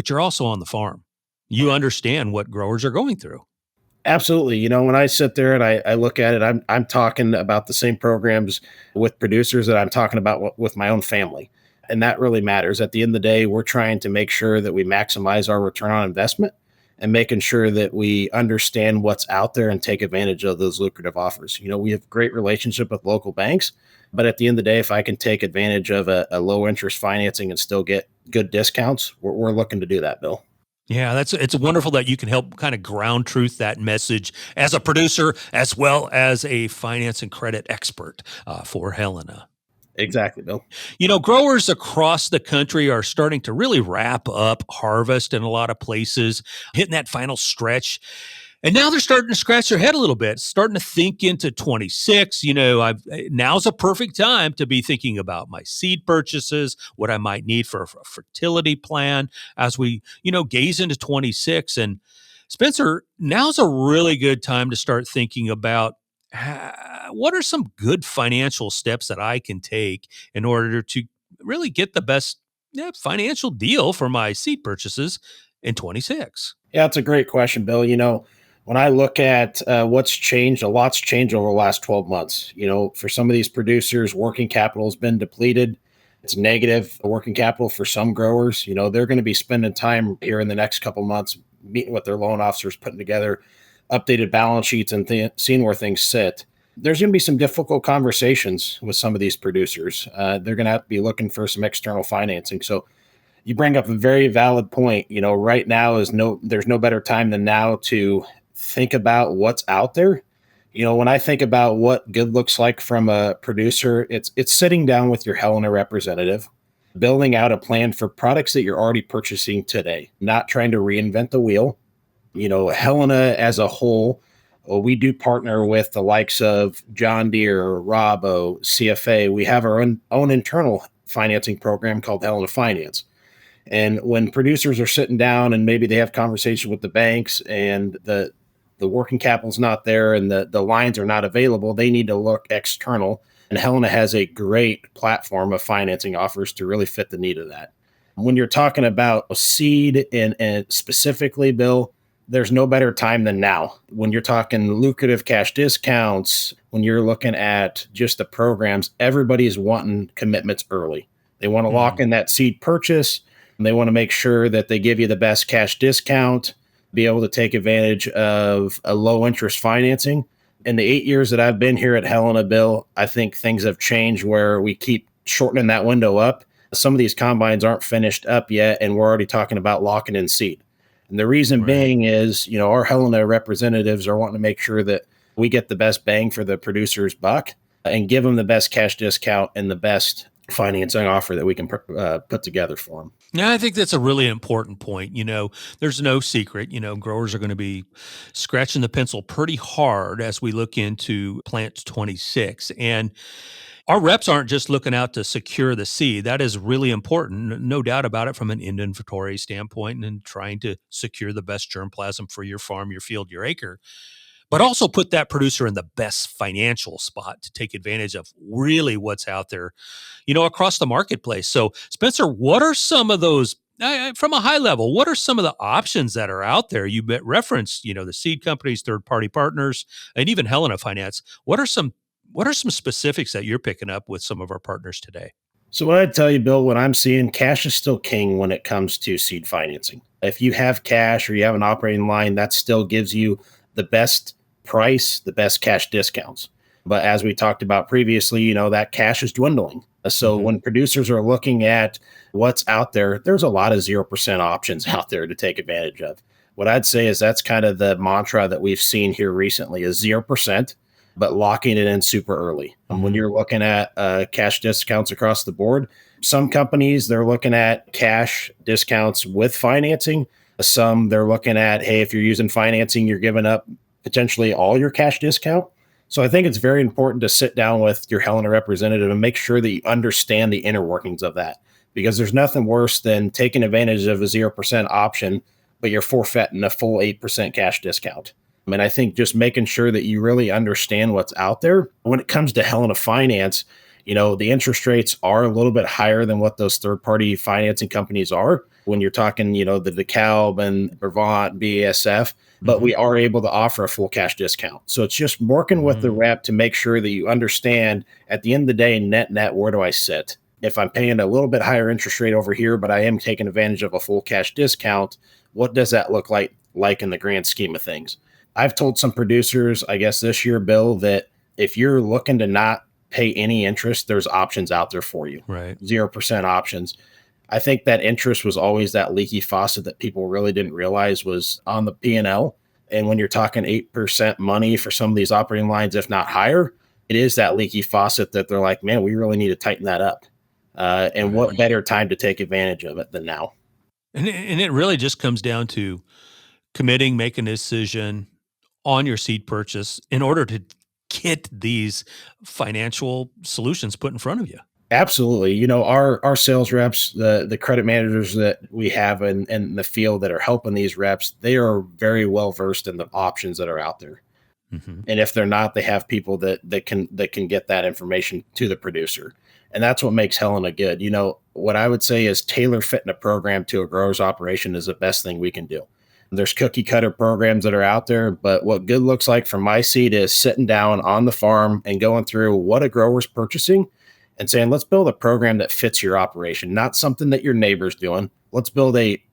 A: you're also on the farm. You understand what growers are going through.
D: Absolutely. You know, when I sit there and I look at it, I'm talking about the same programs with producers that I'm talking about with my own family. And that really matters. At the end of the day, we're trying to make sure that we maximize our return on investment and making sure that we understand what's out there and take advantage of those lucrative offers. You know, we have a great relationship with local banks, but at the end of the day, if I can take advantage of a low interest financing and still get good discounts, we're looking to do that, Bill.
A: Yeah, it's wonderful that you can help kind of ground truth that message as a producer as well as a finance and credit expert for Helena.
D: Exactly, Bill.
A: Growers across the country are starting to really wrap up harvest in a lot of places, hitting that final stretch. And now they're starting to scratch their head a little bit, starting to think into 26. Now's a perfect time to be thinking about my seed purchases, what I might need for a fertility plan as we, gaze into 26. And Spencer, now's a really good time to start thinking about what are some good financial steps that I can take in order to really get the best financial deal for my seed purchases in 26.
D: Yeah, that's a great question, Bill. When I look at what's changed, a lot's changed over the last 12 months. For some of these producers, working capital has been depleted. It's negative working capital for some growers. They're going to be spending time here in the next couple months meeting with their loan officers, putting together updated balance sheets and seeing where things sit. There's going to be some difficult conversations with some of these producers. They're going to have to be looking for some external financing. So you bring up a very valid point. Right now there's no better time than now to think about what's out there. When I think about what good looks like from a producer, it's sitting down with your Helena representative, building out a plan for products that you're already purchasing today, not trying to reinvent the wheel. Helena as a whole, we do partner with the likes of John Deere, Rabo, CFA. We have our own internal financing program called Helena Finance. And when producers are sitting down and maybe they have conversation with the banks and the working capital's not there and the lines are not available, they need to look external. And Helena has a great platform of financing offers to really fit the need of that. When you're talking about a seed and specifically, Bill, there's no better time than now. When you're talking lucrative cash discounts, when you're looking at just the programs, everybody's wanting commitments early. They want to lock in that seed purchase. And they want to make sure that they give you the best cash discount, be able to take advantage of a low interest financing. In the 8 years that I've been here at Helena, Bill, I think things have changed where we keep shortening that window up. Some of these combines aren't finished up yet, and we're already talking about locking in seed. And the reason being is, our Helena representatives are wanting to make sure that we get the best bang for the producer's buck and give them the best cash discount and the best financing offer that we can put together for them.
A: Yeah, I think that's a really important point. There's no secret, growers are going to be scratching the pencil pretty hard as we look into plant 26. And our reps aren't just looking out to secure the seed. That is really important, no doubt about it, from an inventory standpoint and trying to secure the best germplasm for your farm, your field, your acre. But also put that producer in the best financial spot to take advantage of really what's out there, across the marketplace. So, Spencer, what are some of those, from a high level, what are some of the options that are out there? You referenced, the seed companies, third-party partners, and even Helena Finance. What are some specifics that you're picking up with some of our partners today?
D: So what I'd tell you, Bill, what I'm seeing, cash is still king when it comes to seed financing. If you have cash or you have an operating line, that still gives you the best price, the best cash discounts. But as we talked about previously, that cash is dwindling. So when producers are looking at what's out there, there's a lot of 0% options out there to take advantage of. What I'd say is that's kind of the mantra that we've seen here recently is 0%, but locking it in super early. When you're looking at cash discounts across the board, some companies, they're looking at cash discounts with financing. Some they're looking at, hey, if you're using financing, you're giving up potentially all your cash discount. So I think it's very important to sit down with your Helena representative and make sure that you understand the inner workings of that, because there's nothing worse than taking advantage of a 0% option, but you're forfeiting a full 8% cash discount. And I think just making sure that you really understand what's out there. When it comes to Helena Finance, the interest rates are a little bit higher than what those third-party financing companies are. When you're talking, the DeKalb and Brevant, BASF, but we are able to offer a full cash discount. So it's just working with the rep to make sure that you understand at the end of the day, net, where do I sit? If I'm paying a little bit higher interest rate over here, but I am taking advantage of a full cash discount, what does that look like in the grand scheme of things? I've told some producers, I guess this year, Bill, that if you're looking to not pay any interest, there's options out there for you.
A: Right.
D: 0% options. I think that interest was always that leaky faucet that people really didn't realize was on the P&L. And when you're talking 8% money for some of these operating lines, if not higher, it is that leaky faucet that they're like, man, we really need to tighten that up. And what better time to take advantage of it than now?
A: And it really just comes down to committing, making a decision on your seed purchase in order to get these financial solutions put in front of you.
D: Absolutely. You know, our sales reps, the credit managers that we have in the field that are helping these reps, they are very well versed in the options that are out there.
A: Mm-hmm.
D: And if they're not, they have people that can get that information to the producer. And that's what makes Helena good. You know, what I would say is tailor fitting a program to a grower's operation is the best thing we can do. There's cookie cutter programs that are out there, but what good looks like from my seat is sitting down on the farm and going through what a grower's purchasing and saying, let's build a program that fits your operation, not something that your neighbor's doing. Let's build a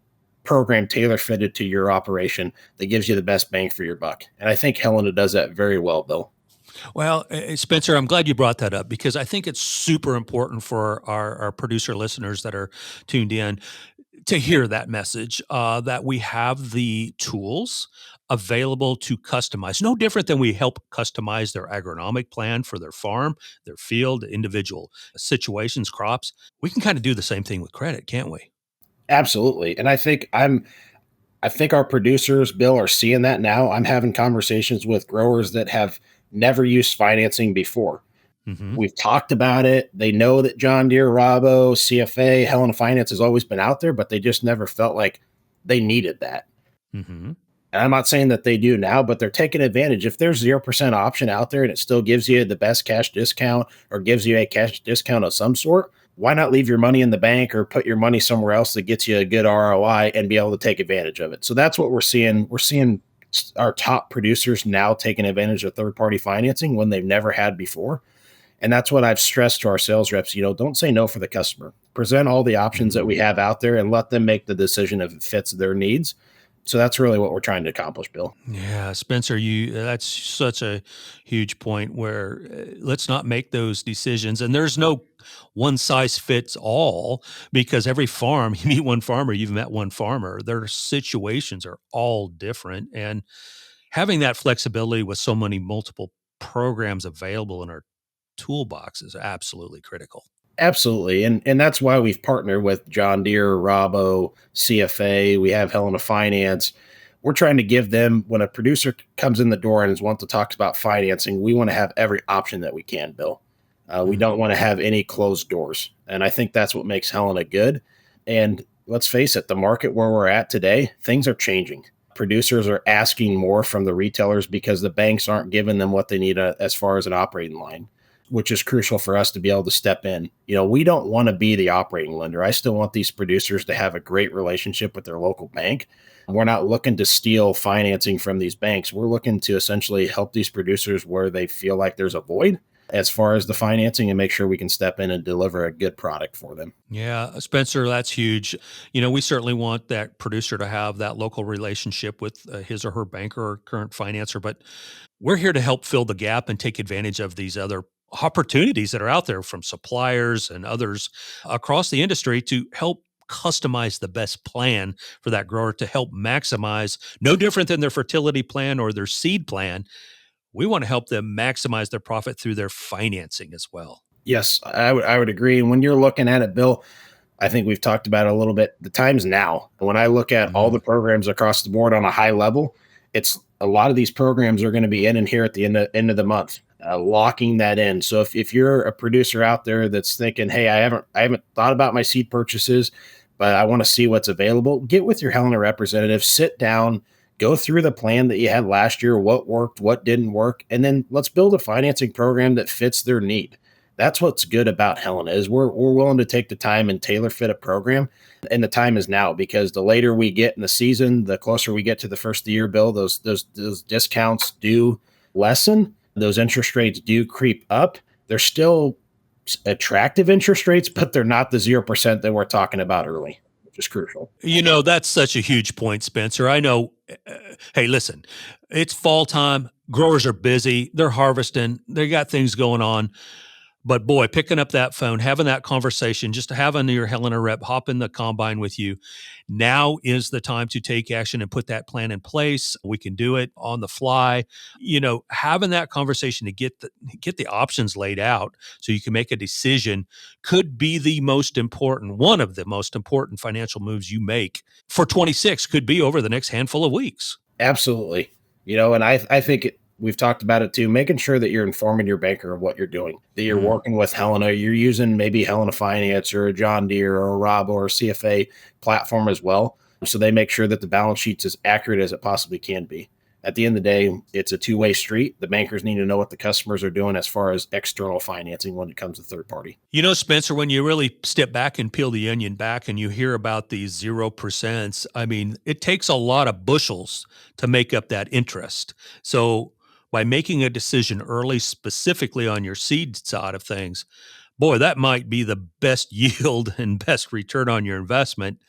D: program tailor fitted to your operation that gives you the best bang for your buck. And I think Helena does that very well, Bill.
A: Well, Spencer, I'm glad you brought that up because I think it's super important for our producer listeners that are tuned in to hear that message, that we have the tools available to customize. No different than we help customize their agronomic plan for their farm, their field, individual situations, crops. We can kind of do the same thing with credit, can't we?
D: Absolutely. And I think our producers, Bill, are seeing that now. I'm having conversations with growers that have never used financing before.
A: Mm-hmm.
D: We've talked about it. They know that John Deere, Rabo, CFA, Helena Finance has always been out there, but they just never felt like they needed that.
A: Mm-hmm.
D: And I'm not saying that they do now, but they're taking advantage. If there's 0% option out there and it still gives you the best cash discount or gives you a cash discount of some sort, why not leave your money in the bank or put your money somewhere else that gets you a good ROI and be able to take advantage of it? So that's what we're seeing. We're seeing our top producers now taking advantage of third-party financing when they've never had before. And that's what I've stressed to our sales reps. You know, don't say no for the customer. Present all the options that we have out there and let them make the decision if it fits their needs. So that's really what we're trying to accomplish, Bill.
A: Yeah, Spencer, that's such a huge point where let's not make those decisions. And there's no one size fits all because every farm, you meet one farmer, you've met one farmer, their situations are all different. And having that flexibility with so many multiple programs available in our toolbox is absolutely critical.
D: Absolutely. And that's why we've partnered with John Deere, Rabo, CFA. We have Helena Finance. We're trying to give them, when a producer comes in the door and wants to talk about financing, we want to have every option that we can, Bill. We don't want to have any closed doors. And I think that's what makes Helena good. And let's face it, the market where we're at today, things are changing. Producers are asking more from the retailers because the banks aren't giving them what they need as far as an operating line, which is crucial for us to be able to step in. You know, we don't want to be the operating lender. I still want these producers to have a great relationship with their local bank. We're not looking to steal financing from these banks. We're looking to essentially help these producers where they feel like there's a void as far as the financing and make sure we can step in and deliver a good product for them.
A: Yeah, Spencer, that's huge. You know, we certainly want that producer to have that local relationship with his or her banker or current financer, but we're here to help fill the gap and take advantage of these other opportunities that are out there from suppliers and others across the industry to help customize the best plan for that grower to help maximize, no different than their fertility plan or their seed plan. We want to help them maximize their profit through their financing as well.
D: Yes, I would agree. And when you're looking at it, Bill, I think we've talked about it a little bit. The time's now. When I look at all the programs across the board on a high level, it's a lot of these programs are going to be in and here at the end of the month, locking that in. So if you're a producer out there that's thinking, hey, I haven't thought about my seed purchases, but I want to see what's available, get with your Helena representative, sit down, go through the plan that you had last year, what worked, what didn't work, and then let's build a financing program that fits their need. That's what's good about Helena is we're willing to take the time and tailor fit a program. And the time is now because the later we get in the season, the closer we get to the first of the year, Bill, those discounts do lessen. Those interest rates do creep up. They're still attractive interest rates, but they're not the 0% that we're talking about early, which is crucial.
A: You know, that's such a huge point, Spencer. I know, hey, listen, it's fall time. Growers are busy. They're harvesting. They got things going on. But boy, picking up that phone, having that conversation, just having your Helena rep hop in the combine with you, now is the time to take action and put that plan in place. We can do it on the fly. Having that conversation to get the options laid out so you can make a decision could be one of the most important financial moves you make for 26, could be over the next handful of weeks.
D: Absolutely. And I think we've talked about it too, making sure that you're informing your banker of what you're doing, that you're working with Helena, you're using maybe Helena Finance or a John Deere or a Rob or a CFA platform as well. So they make sure that the balance sheet's as accurate as it possibly can be. At the end of the day, it's a two-way street. The bankers need to know what the customers are doing as far as external financing when it comes to third party.
A: Spencer, when you really step back and peel the onion back and you hear about these 0%, I mean, it takes a lot of bushels to make up that interest. So by making a decision early, specifically on your seed side of things, boy, that might be the best yield and best return on your investment,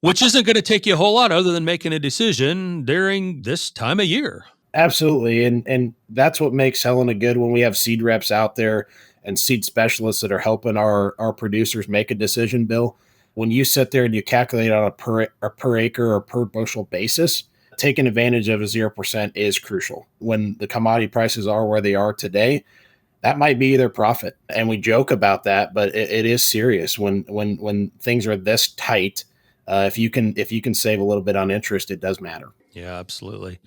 A: which isn't going to take you a whole lot other than making a decision during this time of year.
D: Absolutely. And that's what makes Helena good when we have seed reps out there and seed specialists that are helping our producers make a decision, Bill. When you sit there and you calculate on a per acre or per bushel basis, taking advantage of a 0% is crucial. When the commodity prices are where they are today, that might be their profit. And we joke about that, but it is serious when things are this tight. If you can save a little bit on interest, it does matter.
A: Yeah, absolutely.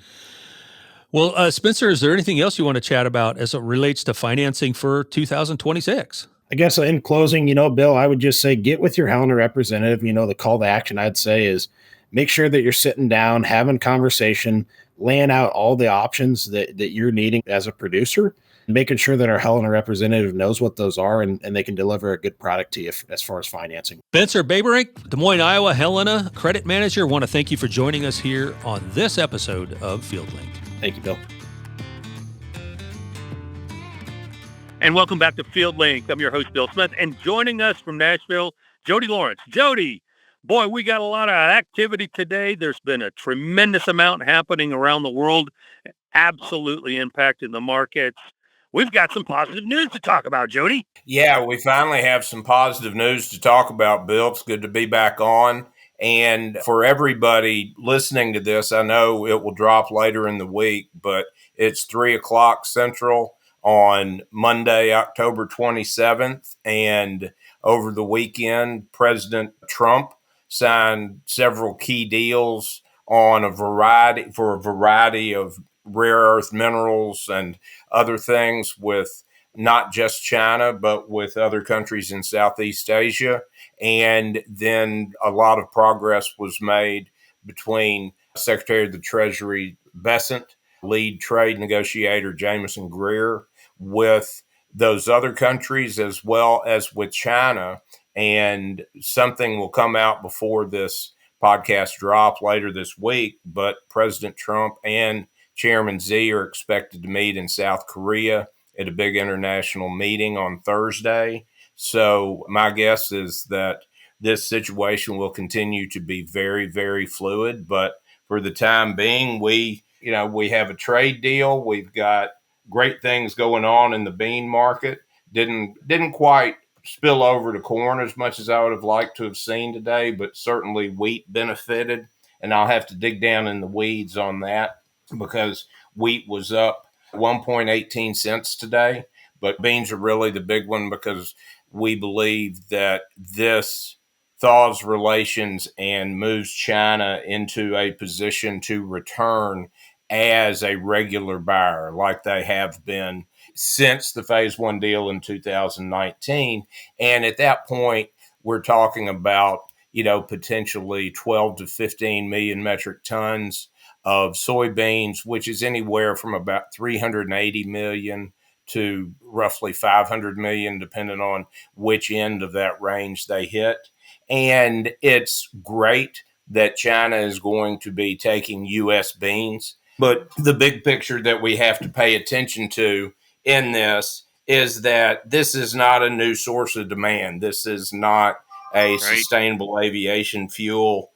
A: Well, Spencer, is there anything else you want to chat about as it relates to financing for 2026?
D: I guess in closing, Bill, I would just say get with your Helena representative. The call to action I'd say is make sure that you're sitting down, having conversation, laying out all the options that you're needing as a producer, and making sure that our Helena representative knows what those are and they can deliver a good product to you as far as financing.
A: Spencer Bakerink, Des Moines, Iowa, Helena Credit Manager, want to thank you for joining us here on this episode of FieldLink.
D: Thank you, Bill.
E: And welcome back to FieldLink. I'm your host, Bill Smith, and joining us from Nashville, Jody Lawrence. Jody, boy, we got a lot of activity today. There's been a tremendous amount happening around the world, absolutely impacting the markets. We've got some positive news to talk about, Jody.
F: Yeah, we finally have some positive news to talk about, Bill. It's good to be back on. And for everybody listening to this, I know it will drop later in the week, but it's 3:00 Central on Monday, October 27th. And over the weekend, President Trump signed several key deals on a variety of rare earth minerals and other things with not just China, but with other countries in Southeast Asia. And then a lot of progress was made between Secretary of the Treasury Bessent, lead trade negotiator Jameson Greer, with those other countries as well as with China. And something will come out before this podcast drop later this week, but President Trump and Chairman Xi are expected to meet in South Korea at a big international meeting on Thursday. So my guess is that this situation will continue to be very, very fluid. But for the time being, we have a trade deal. We've got great things going on in the bean market. Didn't quite spill over to corn as much as I would have liked to have seen today, but certainly wheat benefited. And I'll have to dig down in the weeds on that because wheat was up 1.18 cents today. But beans are really the big one because we believe that this thaws relations and moves China into a position to return as a regular buyer like they have been since the Phase 1 deal in 2019. And at that point, we're talking about, potentially 12 to 15 million metric tons of soybeans, which is anywhere from about 380 million to roughly 500 million, depending on which end of that range they hit. And it's great that China is going to be taking U.S. beans. But the big picture that we have to pay attention to in this is that this is not a new source of demand. This is not a sustainable aviation fuel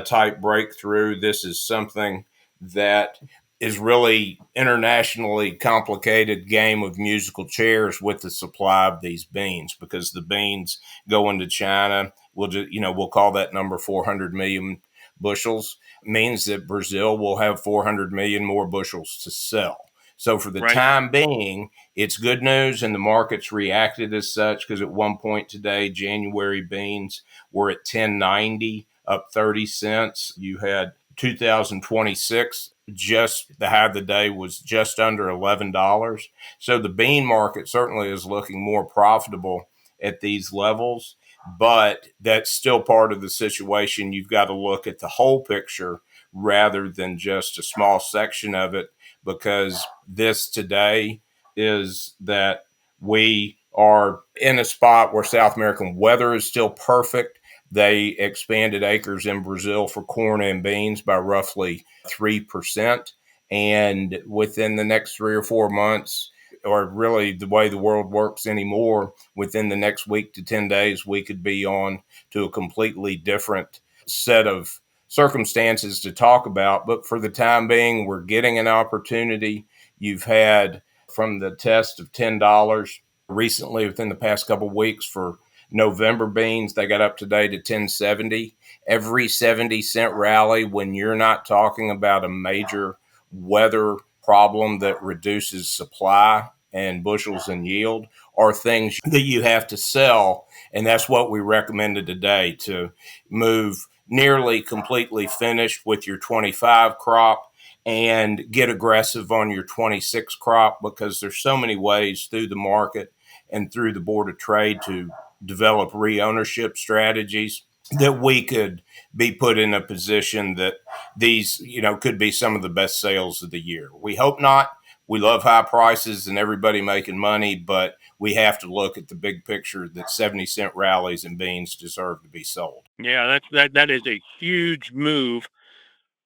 F: type breakthrough. This is something that is really internationally complicated game of musical chairs with the supply of these beans, because the beans go into China. We'll call that number 400 million bushels, means that Brazil will have 400 million more bushels to sell. So for the time being, it's good news, and the market's reacted as such, because at one point today, January beans were at 10.90, up 30 cents. You had 2026, just the high of the day was just under $11. So the bean market certainly is looking more profitable at these levels, but that's still part of the situation. You've got to look at the whole picture rather than just a small section of it, because this today is that we are in a spot where South American weather is still perfect. They expanded acres in Brazil for corn and beans by roughly 3%. And within the next 3 or 4 months, or really the way the world works anymore, within the next week to 10 days, we could be on to a completely different set of circumstances to talk about. But for the time being, we're getting an opportunity. You've had from the test of $10 recently within the past couple of weeks for November beans, they got up today to 10.70. Every 70-cent rally, when you're not talking about a major weather problem that reduces supply and bushels and yield, are things that you have to sell. And that's what we recommended today, to move nearly completely finished with your 25 crop and get aggressive on your 26 crop, because there's so many ways through the market and through the Board of Trade to develop re-ownership strategies that we could be put in a position that these, could be some of the best sales of the year. We hope not. We love high prices and everybody making money, but we have to look at the big picture that 70-cent rallies in beans deserve to be sold.
E: Yeah, that is a huge move,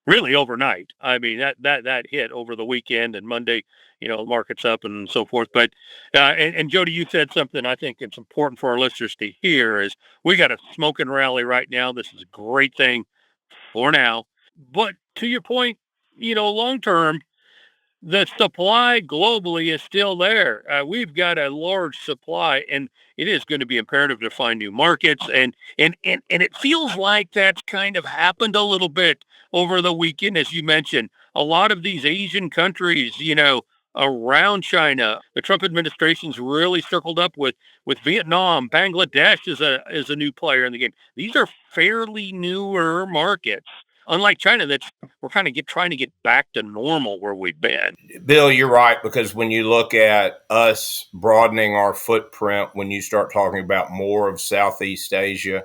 E: really overnight. I mean, that hit over the weekend and Monday, market's up and so forth. But and Jody, you said something I think it's important for our listeners to hear is we got a smoking rally right now. This is a great thing for now. But to your point, long term, the supply globally is still there. We've got a large supply, and it is going to be imperative to find new markets. And it feels like that's kind of happened a little bit over the weekend, as you mentioned. A lot of these Asian countries, around China, the Trump administration's really circled up with Vietnam. Bangladesh is a new player in the game. These are fairly newer markets. Unlike China, we're kind of trying to get back to normal where we've been.
F: Bill, you're right, because when you look at us broadening our footprint, when you start talking about more of Southeast Asia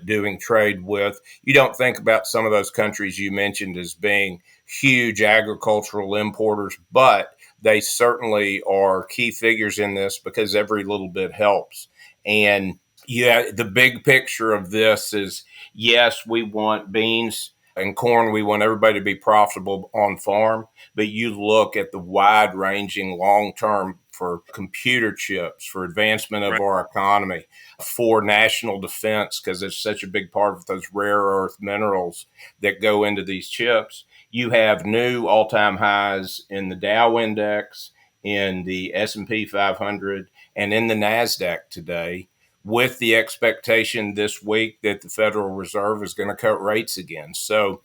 F: doing trade with, you don't think about some of those countries you mentioned as being huge agricultural importers, but they certainly are key figures in this, because every little bit helps. And the big picture of this is, yes, we want beans and corn. We want everybody to be profitable on farm, but you look at the wide ranging long term for computer chips, for advancement of our economy, for national defense, because it's such a big part of those rare earth minerals that go into these chips. You have new all-time highs in the Dow index, in the S&P 500, and in the NASDAQ today, with the expectation this week that the Federal Reserve is going to cut rates again. So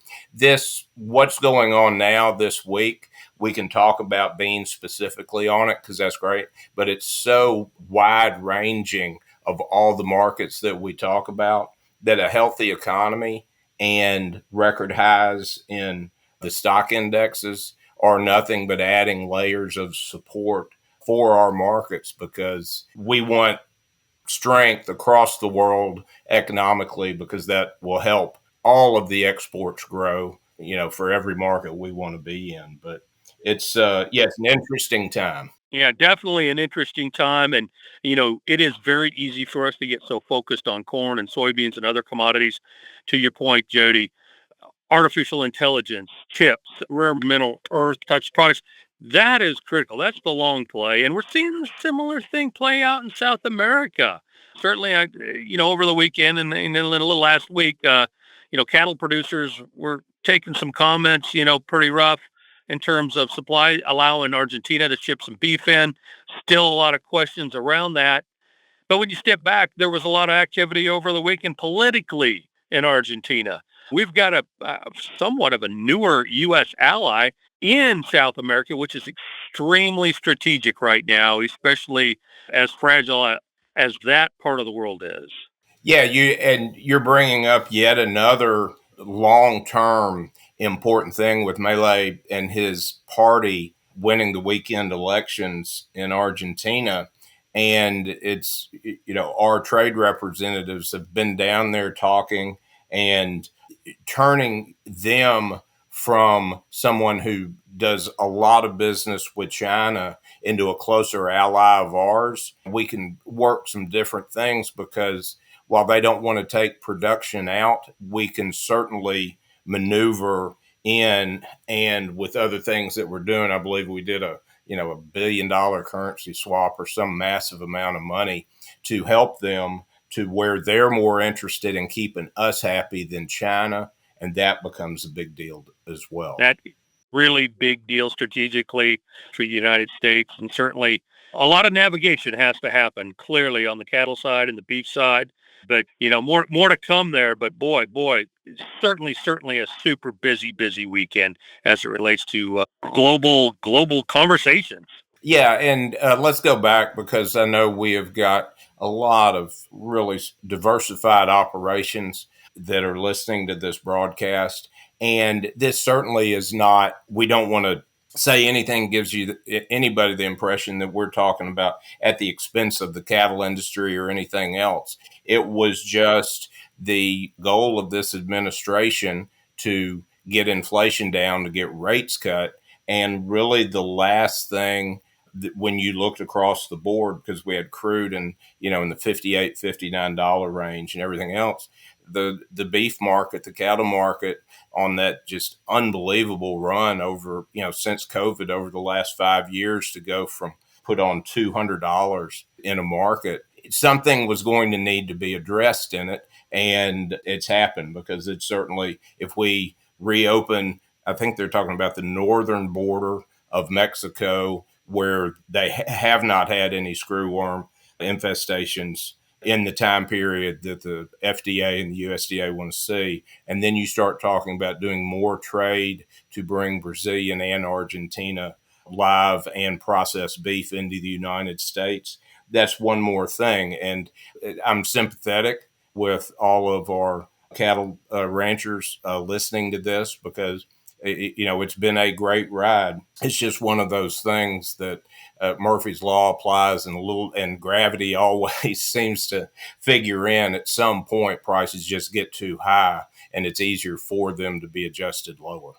F: what's going on now this week, we can talk about beans specifically on it, because that's great, but it's so wide ranging of all the markets that we talk about, that a healthy economy and record highs in the stock indexes are nothing but adding layers of support for our markets, because we want strength across the world economically, because that will help all of the exports grow, for every market we want to be in. But it's it's an interesting time.
E: Yeah, definitely an interesting time. And, it is very easy for us to get so focused on corn and soybeans and other commodities. To your point, Jody, artificial intelligence, chips, rare mineral earth touch products, that is critical. That's the long play. And we're seeing a similar thing play out in South America. Certainly, over the weekend and a little last week, cattle producers were taking some comments, pretty rough. in terms of supply, allowing Argentina to ship some beef in. Still a lot of questions around that. But when you step back, there was a lot of activity over the weekend politically in Argentina. We've got a somewhat of a newer U.S. ally in South America, which is extremely strategic right now, especially as fragile as that part of the world is.
F: Yeah, you're bringing up yet another long-term important thing with Milei and his party winning the weekend elections in Argentina. And it's, our trade representatives have been down there talking and turning them from someone who does a lot of business with China into a closer ally of ours. We can work some different things because while they don't want to take production out, we can certainly maneuver in. And with other things that we're doing, I believe we did a $1 billion currency swap or some massive amount of money to help them to where they're more interested in keeping us happy than China. And that becomes a big deal as well.
E: That really big deal strategically for the United States. And certainly a lot of navigation has to happen clearly on the cattle side and the beef side. But, more to come there. But boy, certainly a super busy weekend as it relates to global conversations.
F: Yeah, and let's go back because I know we have got a lot of really diversified operations that are listening to this broadcast. And this certainly is not, we don't want to say anything gives anybody the impression that we're talking about at the expense of the cattle industry or anything else. It was just the goal of this administration to get inflation down, to get rates cut. And really the last thing when you looked across the board, because we had crude and, in the $58, $59 range and everything else, the beef market, the cattle market on that just unbelievable run over, since COVID over the last 5 years to go from put on $200 in a market, something was going to need to be addressed in it. And it's happened because it's certainly, if we reopen, I think they're talking about the northern border of Mexico, where they have not had any screwworm infestations in the time period that the FDA and the USDA want to see. And then you start talking about doing more trade to bring Brazilian and Argentina live and processed beef into the United States. That's one more thing. And I'm sympathetic with all of our cattle ranchers listening to this because it's been a great ride. It's just one of those things that Murphy's Law applies, and gravity always seems to figure in. At some point, prices just get too high, and it's easier for them to be adjusted lower.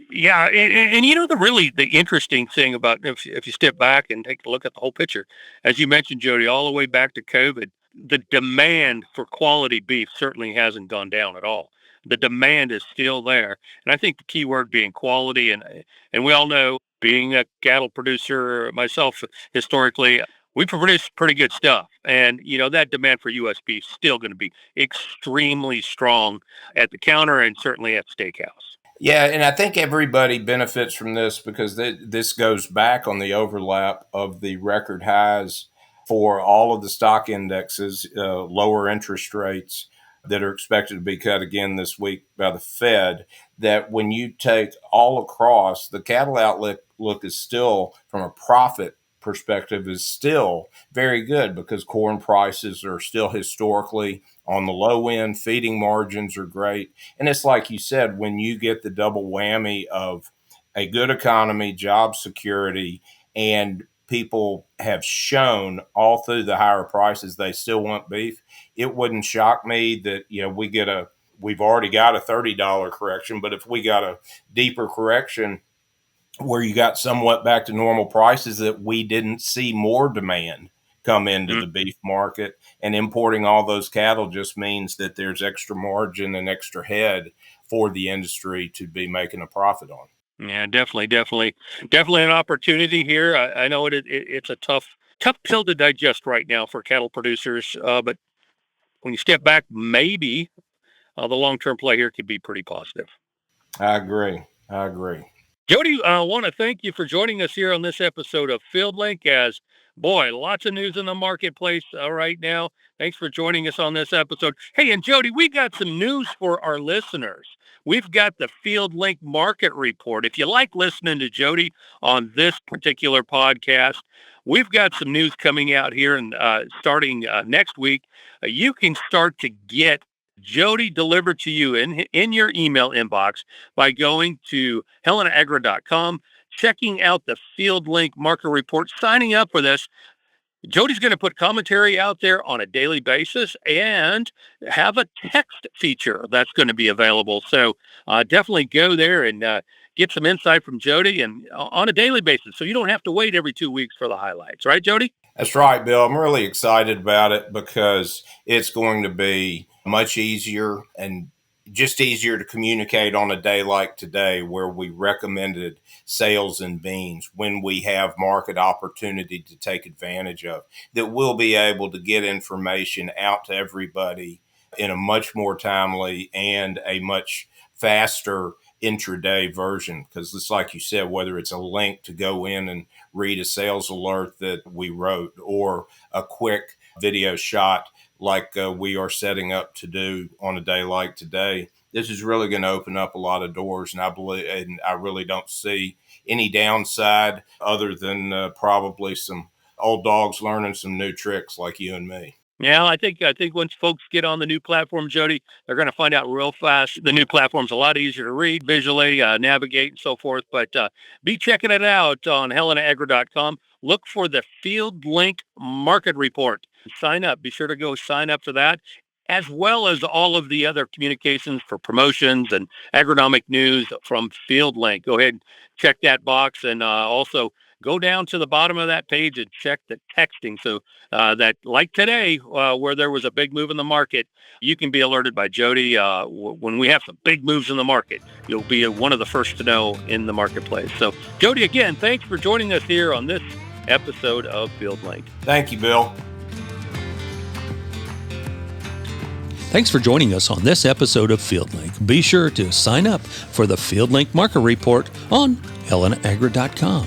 E: Yeah, and the interesting thing about if you step back and take a look at the whole picture, as you mentioned, Jody, all the way back to COVID, the demand for quality beef certainly hasn't gone down at all. The demand is still there. And I think the key word being quality. And we all know, being a cattle producer myself, historically, we produce pretty good stuff. And, that demand for U.S. beef is still going to be extremely strong at the counter and certainly at the steakhouse.
F: Yeah, and I think everybody benefits from this because this goes back on the overlap of the record highs for all of the stock indexes, lower interest rates that are expected to be cut again this week by the Fed, that when you take all across, the cattle outlook is still, from a profit perspective, is still very good because corn prices are still historically on the low end, feeding margins are great. And it's like you said, when you get the double whammy of a good economy, job security, and people have shown all through the higher prices they still want beef, it wouldn't shock me that we've already got a $30 correction, but if we got a deeper correction where you got somewhat back to normal prices, that we didn't see more demand come into the beef market, and importing all those cattle just means that there's extra margin and extra head for the industry to be making a profit on.
E: Yeah, definitely an opportunity here. I know it's a tough pill to digest right now for cattle producers, but when you step back, maybe the long-term play here could be pretty positive.
F: I agree.
E: Jody, I want to thank you for joining us here on this episode of FieldLink. As boy, lots of news in the marketplace right now. Thanks for joining us on this episode. Hey, and Jody, we got some news for our listeners. We've got the FieldLink Market Report. If you like listening to Jody on this particular podcast, we've got some news coming out here, and starting next week, you can start to get Jody delivered to you in your email inbox by going to helenaagri.com, checking out the FieldLink Market Report, signing up for this. Jody's going to put commentary out there on a daily basis and have a text feature that's going to be available. So definitely go there and get some insight from Jody and on a daily basis. So you don't have to wait every 2 weeks for the highlights. Right, Jody?
F: That's right, Bill. I'm really excited about it because it's going to be much easier and just easier to communicate on a day like today, where we recommended sales in beans when we have market opportunity to take advantage of, that we'll be able to get information out to everybody in a much more timely and a much faster intraday version. Because it's like you said, whether it's a link to go in and read a sales alert that we wrote, or a quick video shot like we are setting up to do on a day like today, this is really going to open up a lot of doors. And I really don't see any downside other than probably some old dogs learning some new tricks like you and me.
E: Yeah, I think once folks get on the new platform, Jody, they're going to find out real fast. The new platform's a lot easier to read, visually, navigate, and so forth. But be checking it out on helenaagri.com. Look for the FieldLink Market Report. Sign up. Be sure to go sign up for that, as well as all of the other communications for promotions and agronomic news from FieldLink. Go ahead and check that box, and also go down to the bottom of that page and check the texting. So that, like today, where there was a big move in the market, you can be alerted by Jody. When we have some big moves in the market, you'll be one of the first to know in the marketplace. So, Jody, again, thanks for joining us here on this episode of FieldLink.
F: Thank you, Bill.
A: Thanks for joining us on this episode of FieldLink. Be sure to sign up for the FieldLink Market Report on helenaagri.com.